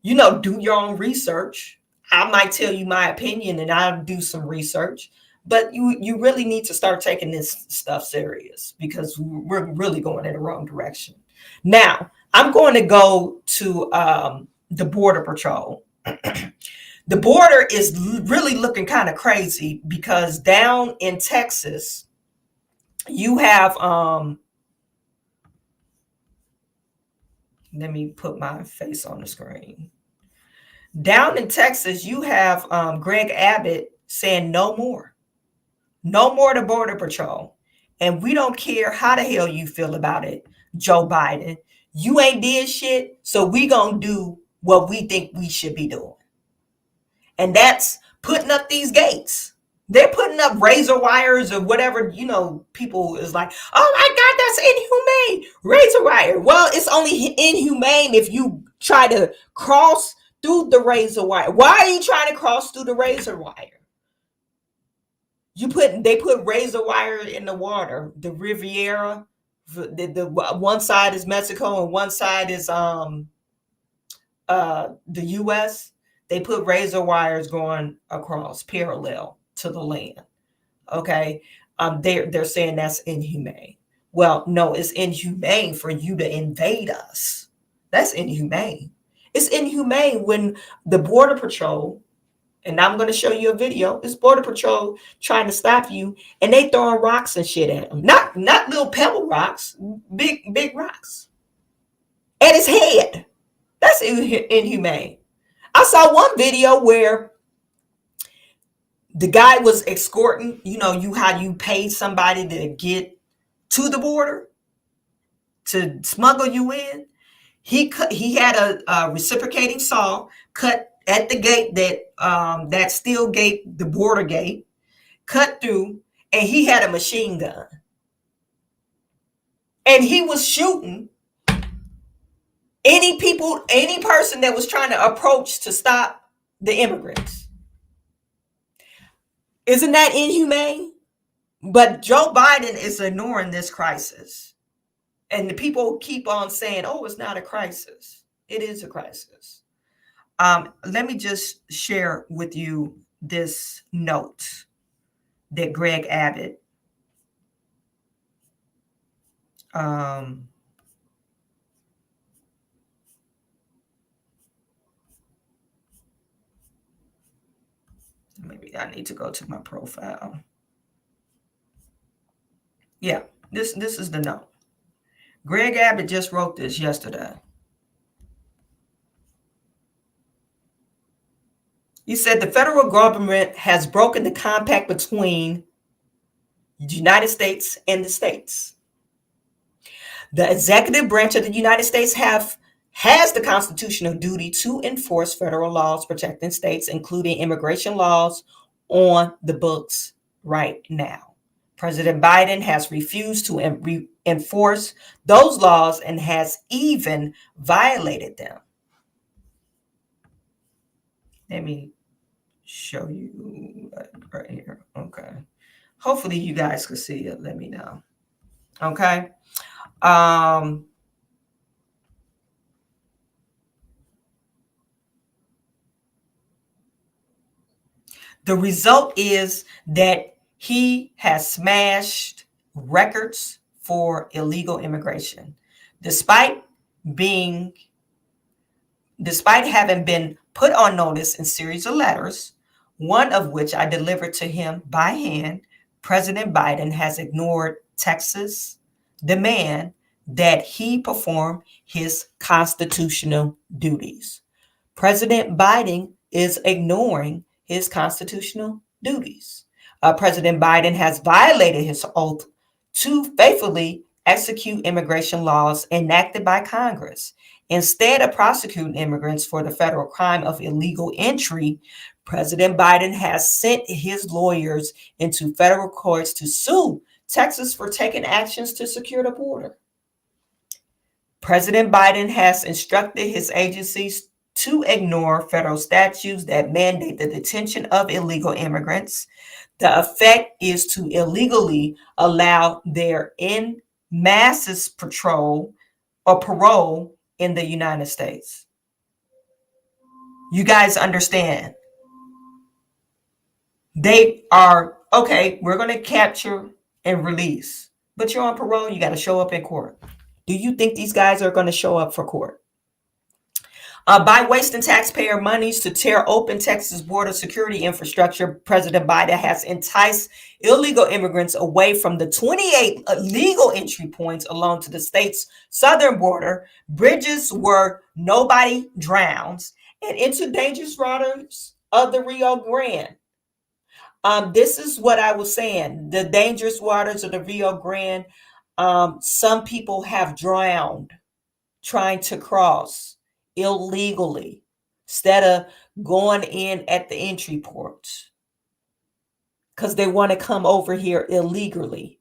do your own research. I might tell you my opinion and I'll do some research, but you really need to start taking this stuff serious, because we're really going in the wrong direction. Now, I'm going to go to the Border Patrol. The border is really looking kind of crazy, because down in Texas, you have, let me put my face on the screen. Down in Texas, you have Greg Abbott saying no more to Border Patrol. And we don't care how the hell you feel about it, Joe Biden. You ain't did shit, so we gonna do what we think we should be doing. And that's putting up these gates. They're putting up razor wires or whatever, people is like, oh my God, that's inhumane. Razor wire. Well, it's only inhumane if you try to cross through the razor wire. Why are you trying to cross through the razor wire? They put razor wire in the water, the Riviera. The one side is Mexico and one side is the US. They put razor wires going across parallel to the land. Okay. They're saying that's inhumane. Well, no, it's inhumane for you to invade us. That's inhumane. It's inhumane when the Border Patrol, and I'm going to show you a video, it's Border Patrol trying to stop you, and they throwing rocks and shit at them. Not little pebble rocks, big rocks at his head. That's inhumane. I saw one video where the guy was escorting, how you pay somebody to get to the border to smuggle you in. He had a reciprocating saw cut at the gate that steel gate, the border gate, cut through, and he had a machine gun. And he was shooting any person that was trying to approach to stop the immigrants. Isn't that inhumane? But Joe Biden is ignoring this crisis. And the people keep on saying, oh, it's not a crisis. It is a crisis. Let me just share with you this note that Greg Abbott maybe I need to go to my profile. Yeah, this is the note. Greg Abbott just wrote this yesterday. He said the federal government has broken the compact between the United States and the states. The executive branch of the United States has the constitutional duty to enforce federal laws protecting states, including immigration laws, on the books right now. President Biden has refused to enforce those laws and has even violated them. Let me show you right here. Okay. Hopefully you guys can see it. Let me know. Okay. The result is that he has smashed records for illegal immigration, despite having been put on notice in series of letters, one of which I delivered to him by hand. President Biden has ignored Texas' demand that he perform his constitutional duties. President Biden is ignoring his constitutional duties. President Biden has violated his oath to faithfully execute immigration laws enacted by Congress. Instead of prosecuting immigrants for the federal crime of illegal entry, President Biden has sent his lawyers into federal courts to sue Texas for taking actions to secure the border. President Biden has instructed his agencies to ignore federal statutes that mandate the detention of illegal immigrants. The effect is to illegally allow their in masses parole in the United States. You guys understand? They are, okay, we're going to capture and release, but you're on parole, you got to show up in court. Do you think these guys are going to show up for court? By wasting taxpayer monies to tear open Texas border security infrastructure, President Biden has enticed illegal immigrants away from the 28 legal entry points along to the state's southern border, bridges where nobody drowns, and into dangerous waters of the Rio Grande. This is what I was saying, the dangerous waters of the Rio Grande. Some people have drowned trying to cross illegally instead of going in at the entry ports because they want to come over here illegally,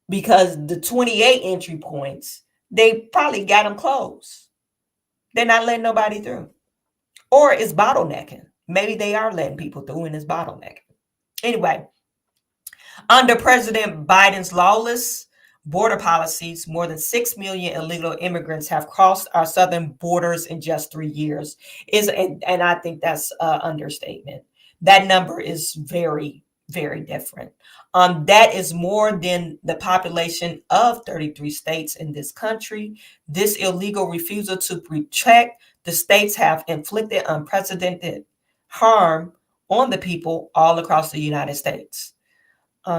because the 28 entry points, they probably got them closed. They're not letting nobody through, or it's bottlenecking. Maybe they are letting people through and it's bottlenecking. Anyway, under President Biden's lawless border policies, more than 6 million illegal immigrants have crossed our southern borders in just 3 years. And I think that's an understatement. That number is very, very different. That is more than the population of 33 states in this country. This illegal refusal to protect the states have inflicted unprecedented harm on the people all across the United States.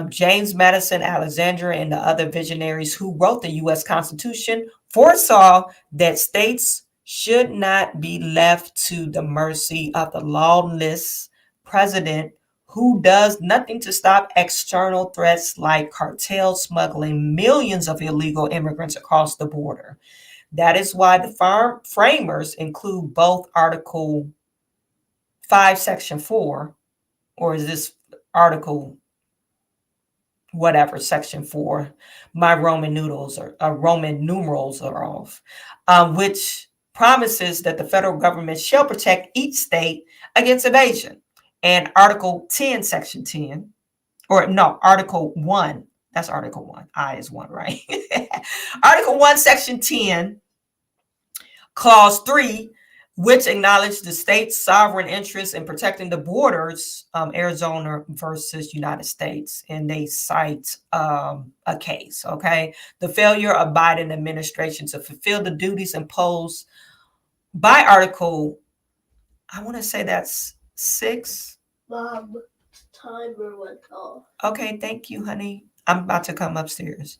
James Madison Alexander and the other visionaries who wrote the U.S. Constitution foresaw that states should not be left to the mercy of the lawless president who does nothing to stop external threats like cartel smuggling millions of illegal immigrants across the border. That is why the framers include both Article 5, Section 4, or is this Article whatever, Section 4, my Roman numerals are off, which promises that the federal government shall protect each state against evasion. And Article 10, Section 10, or no, Article 1, that's Article 1, I is 1, right? Article 1, Section 10, Clause 3, which acknowledged the state's sovereign interest in protecting the borders, Arizona versus United States. And they cite a case, okay? The failure of Biden administration to fulfill the duties imposed by Article, I want to say that's 6. Mom, timer went off. Okay, thank you, honey. I'm about to come upstairs.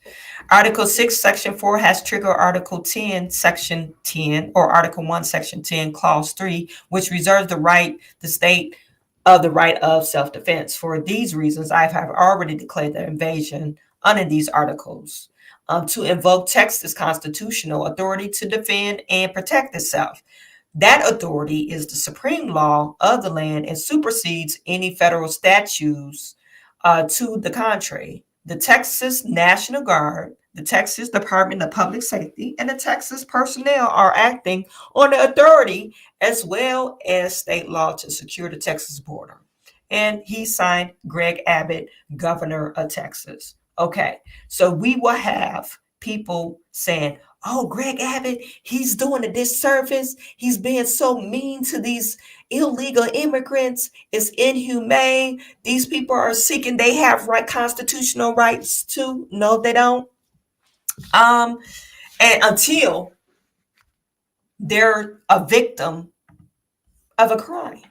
Article 6, Section 4 has triggered Article 10, Section 10, or Article 1, Section 10, Clause 3, which reserves the state of the right of self-defense. For these reasons, I have already declared the invasion under these articles to invoke Texas constitutional authority to defend and protect itself. That authority is the supreme law of the land and supersedes any federal statutes to the contrary. The Texas National Guard, the Texas Department of Public Safety, and the Texas personnel are acting on the authority as well as state law to secure the Texas border. And he signed Greg Abbott, governor of Texas. Okay, so we will have people saying, oh, Greg Abbott, he's doing a disservice. He's being so mean to these illegal immigrants. It's inhumane. These people are seeking, they have constitutional rights too. No, they don't. And until they're a victim of a crime.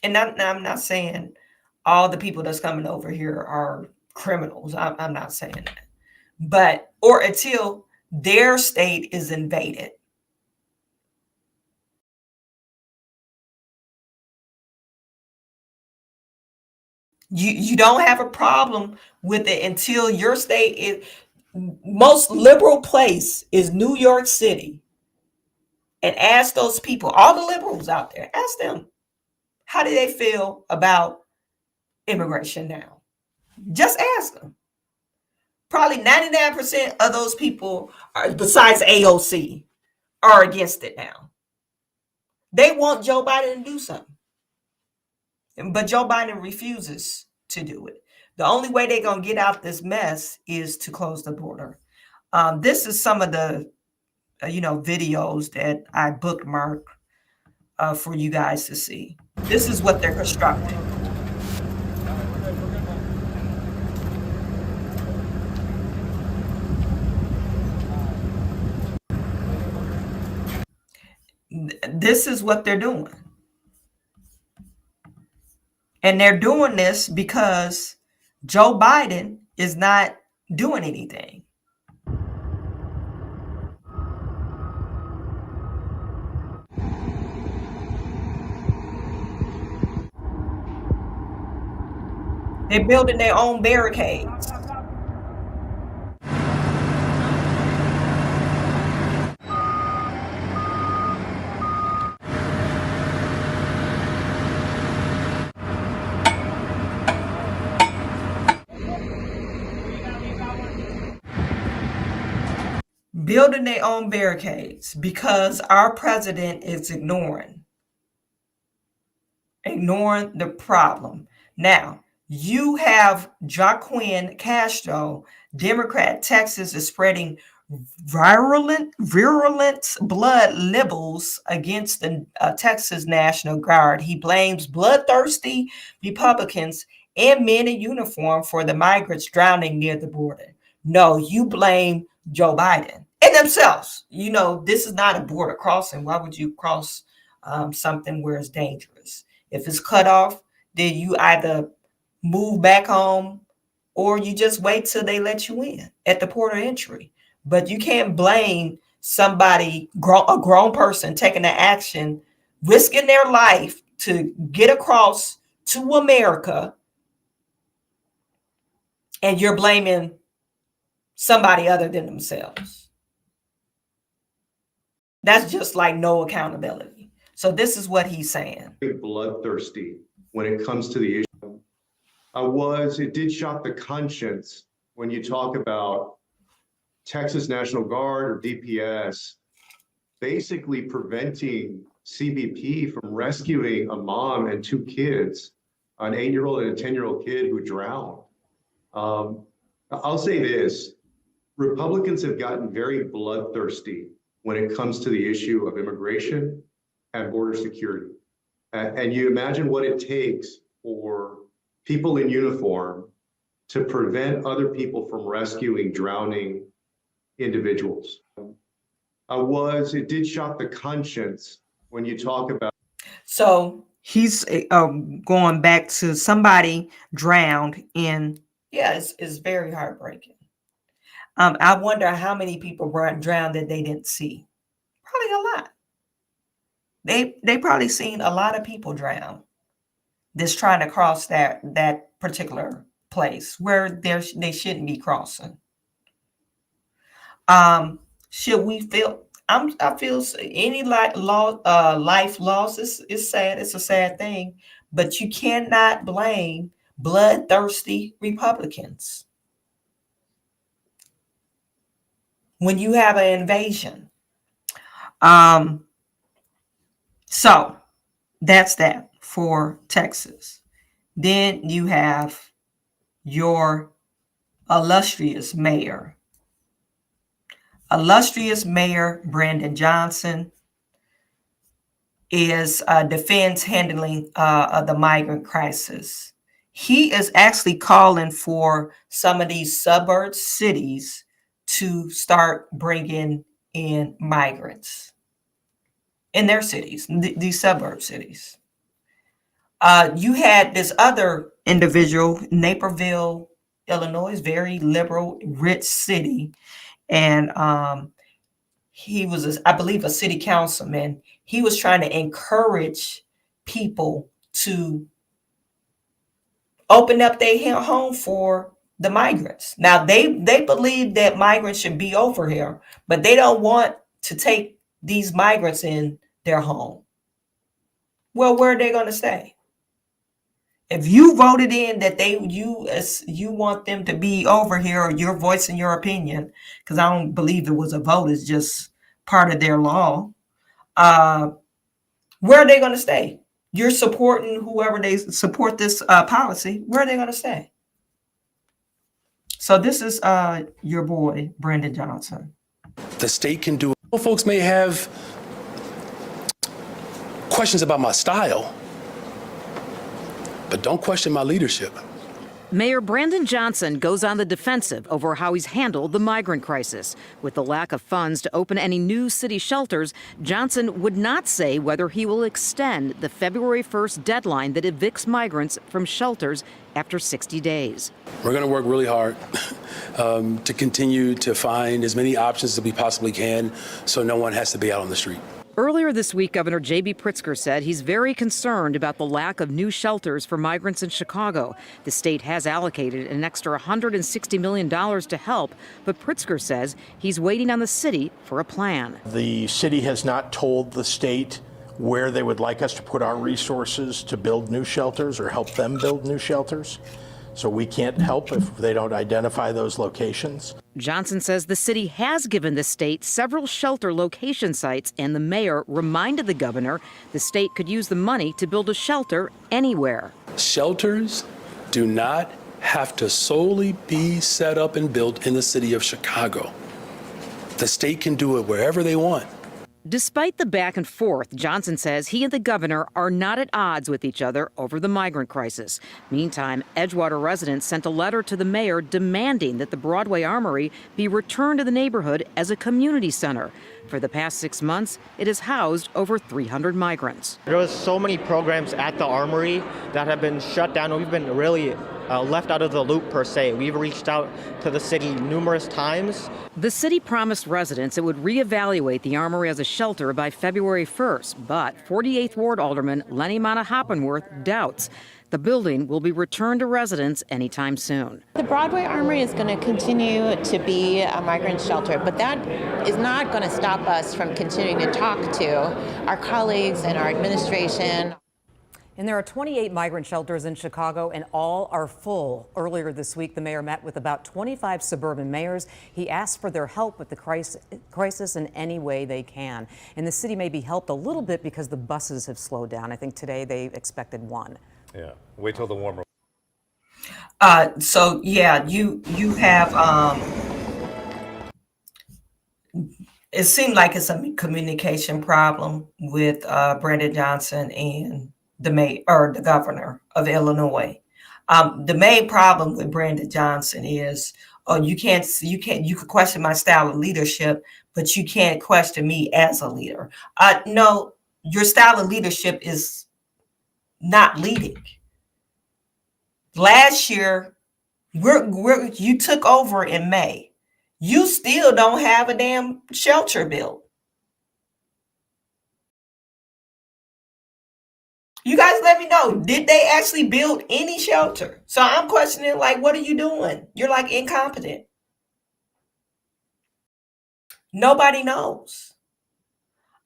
And I'm not saying all the people that's coming over here are criminals. I'm not saying that. But, or until their state is invaded. You don't have a problem with it until your state is. most liberal place is New York City, and ask those people, all the liberals out there, ask them, how do they feel about immigration now? Just ask them. Probably 99% of those people, besides AOC, are against it now. They want Joe Biden to do something. But Joe Biden refuses to do it. The only way they're going to get out this mess is to close the border. This is some of the, videos that I bookmarked for you guys to see. This is what they're constructing. This is what they're doing. And they're doing this because Joe Biden is not doing anything. They're building their own barricades. Building their own barricades because our president is ignoring the problem. Now, you have Chawanne Castro, Democrat. Texas is spreading virulent blood libels against the Texas National Guard. He blames bloodthirsty Republicans and men in uniform for the migrants drowning near the border. No, you blame Joe Biden and themselves. This is not a border crossing. Why would you cross something where it's dangerous? If it's cut off, then you either move back home or you just wait till they let you in at the port of entry. But you can't blame somebody, a grown person, taking the action, risking their life to get across to America, and you're blaming somebody other than themselves. That's just like no accountability. So this is what he's saying. Bloodthirsty when it comes to the issue. It did shock the conscience when you talk about Texas National Guard or DPS basically preventing CBP from rescuing a mom and two kids, an 8-year-old and a 10-year-old kid who drowned. I'll say this, Republicans have gotten very bloodthirsty when it comes to the issue of immigration and border security. And you imagine what it takes for people in uniform to prevent other people from rescuing drowning individuals. It did shock the conscience when you talk about. So he's going back to somebody drowned in. Yeah, it's very heartbreaking. I wonder how many people drowned that they didn't see. Probably a lot. They probably seen a lot of people drown that's trying to cross that particular place where they shouldn't be crossing. Should we feel? I feel any life loss is sad. It's a sad thing, but you cannot blame bloodthirsty Republicans when you have an invasion. So that's that for Texas. Then you have your illustrious mayor Brandon Johnson defends handling of the migrant crisis. He is actually calling for some of these suburb cities to start bringing in migrants in their cities, these suburb cities. You had this other individual, Naperville, Illinois, very liberal, rich city. And he was, I believe, a city councilman. He was trying to encourage people to open up their home for the migrants. Now they believe that migrants should be over here, but they don't want to take these migrants in their home. Well, where are they going to stay? If you voted in that you want them to be over here, or you're voicing your opinion, because I don't believe it was a vote, it's just part of their law. Where are they going to stay? You're supporting whoever they support this policy. Where are they going to stay? So this is your boy, Brandon Johnson. The state can do it. Folks may have questions about my style, but don't question my leadership. Mayor Brandon Johnson goes on the defensive over how he's handled the migrant crisis. With the lack of funds to open any new city shelters, Johnson would not say whether he will extend the February 1st deadline that evicts migrants from shelters after 60 days. We're going to work really hard to continue to find as many options as we possibly can so no one has to be out on the street. Earlier this week, Governor J.B. Pritzker said he's very concerned about the lack of new shelters for migrants in Chicago. The state has allocated an extra $160 million to help, but Pritzker says he's waiting on the city for a plan. The city has not told the state where they would like us to put our resources to build new shelters or help them build new shelters. So we can't help if they don't identify those locations. Johnson says the city has given the state several shelter location sites, and the mayor reminded the governor the state could use the money to build a shelter anywhere. Shelters do not have to solely be set up and built in the city of Chicago. The state can do it wherever they want. Despite the back and forth, Johnson says he and the governor are not at odds with each other over the migrant crisis. Meantime, Edgewater residents sent a letter to the mayor demanding that the Broadway Armory be returned to the neighborhood as a community center. For the past 6 months, it has housed over 300 migrants. There was so many programs at the Armory that have been shut down. We've been really left out of the loop, per se. We've reached out to the city numerous times. The city promised residents it would reevaluate the Armory as a shelter by February 1st, but 48th Ward Alderman Lenny Mana-Hoppenworth doubts the building will be returned to residents anytime soon. The Broadway Armory is going to continue to be a migrant shelter, but that is not going to stop us from continuing to talk to our colleagues and our administration. And there are 28 migrant shelters in Chicago, and all are full. Earlier this week, the mayor met with about 25 suburban mayors. He asked for their help with the crisis in any way they can. And the city may be helped a little bit because the buses have slowed down. I think today they expected one. Yeah, wait till the warmer. So yeah, you have it seemed like it's a communication problem with Brandon Johnson and the mayor or the governor of Illinois. The main problem with Brandon Johnson is, you could question my style of leadership, but you can't question me as a leader. No, your style of leadership is not leading. Last year, you took over in May. You still don't have a damn shelter built. You guys let me know, did they actually build any shelter? So I'm questioning, like, what are you doing? You're like incompetent. Nobody knows.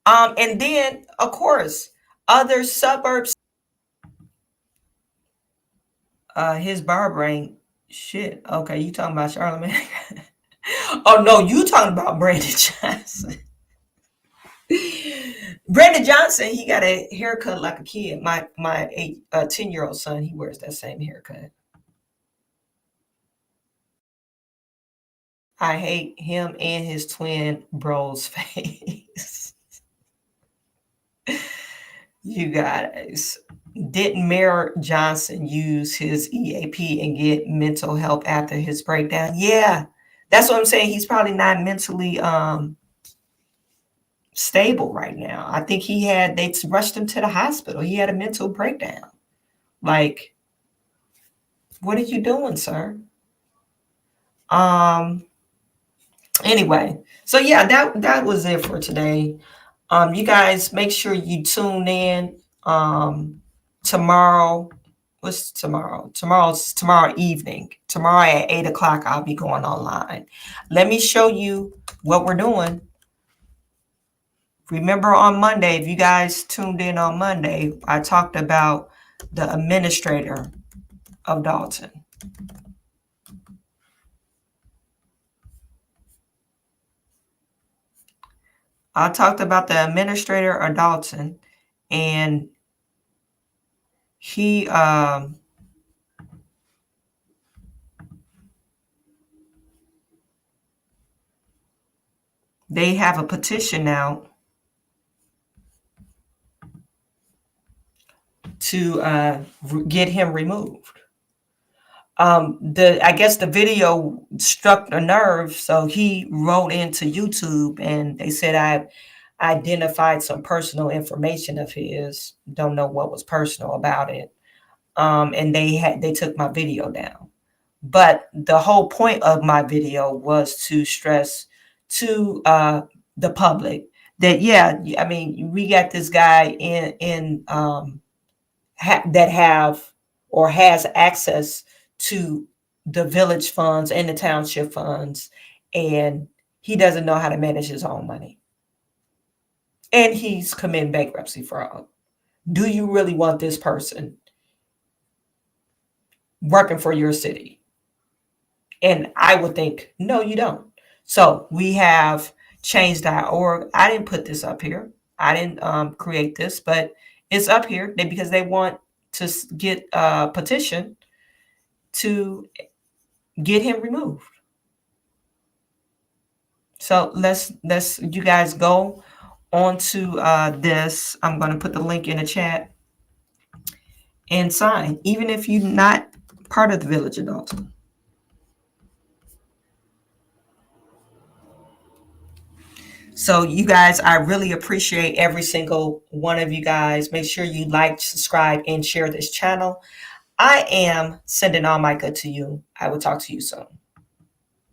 And then, of course, other suburbs. His barber ain't shit. Okay, you talking about Charlamagne? Oh no, you talking about Brandon Johnson. Brandon Johnson, he got a haircut like a kid. My 10-year-old son, he wears that same haircut. I hate him and his twin bro's face. You guys, didn't Mayor Johnson use his EAP and get mental help after his breakdown? Yeah, that's what I'm saying. He's probably not mentally stable right now. I think they rushed him to the hospital. He had a mental breakdown. Like, what are you doing, sir? Anyway, so yeah, that was it for today. You guys make sure you tune in tomorrow what's tomorrow? Tomorrow evening. Tomorrow at 8 o'clock, I'll be going online. Let me show you what we're doing. Remember on Monday, if you guys tuned in on Monday, I talked about the administrator of Dalton. I talked about the administrator of Dalton, and he they have a petition now to get him removed. I guess the video struck a nerve, so he wrote into YouTube, and they said I identified some personal information of his. Don't know what was personal about it. And they took my video down. But the whole point of my video was to stress to the public that, yeah, I mean, we got this guy that have or has access to the village funds and the township funds, and he doesn't know how to manage his own money. And he's committing bankruptcy fraud. Do you really want this person working for your city? And I would think, no, you don't. So we have change.org. I didn't put this up here. I didn't create this, but it's up here because they want to get a petition to get him removed. So let's you guys go on to this. I'm going to put the link in the chat and sign, even if you're not part of the Village of Dalton. So you guys, I really appreciate every single one of you guys. Make sure you like, subscribe, and share this channel. I am sending all my good to you. I will talk to you soon.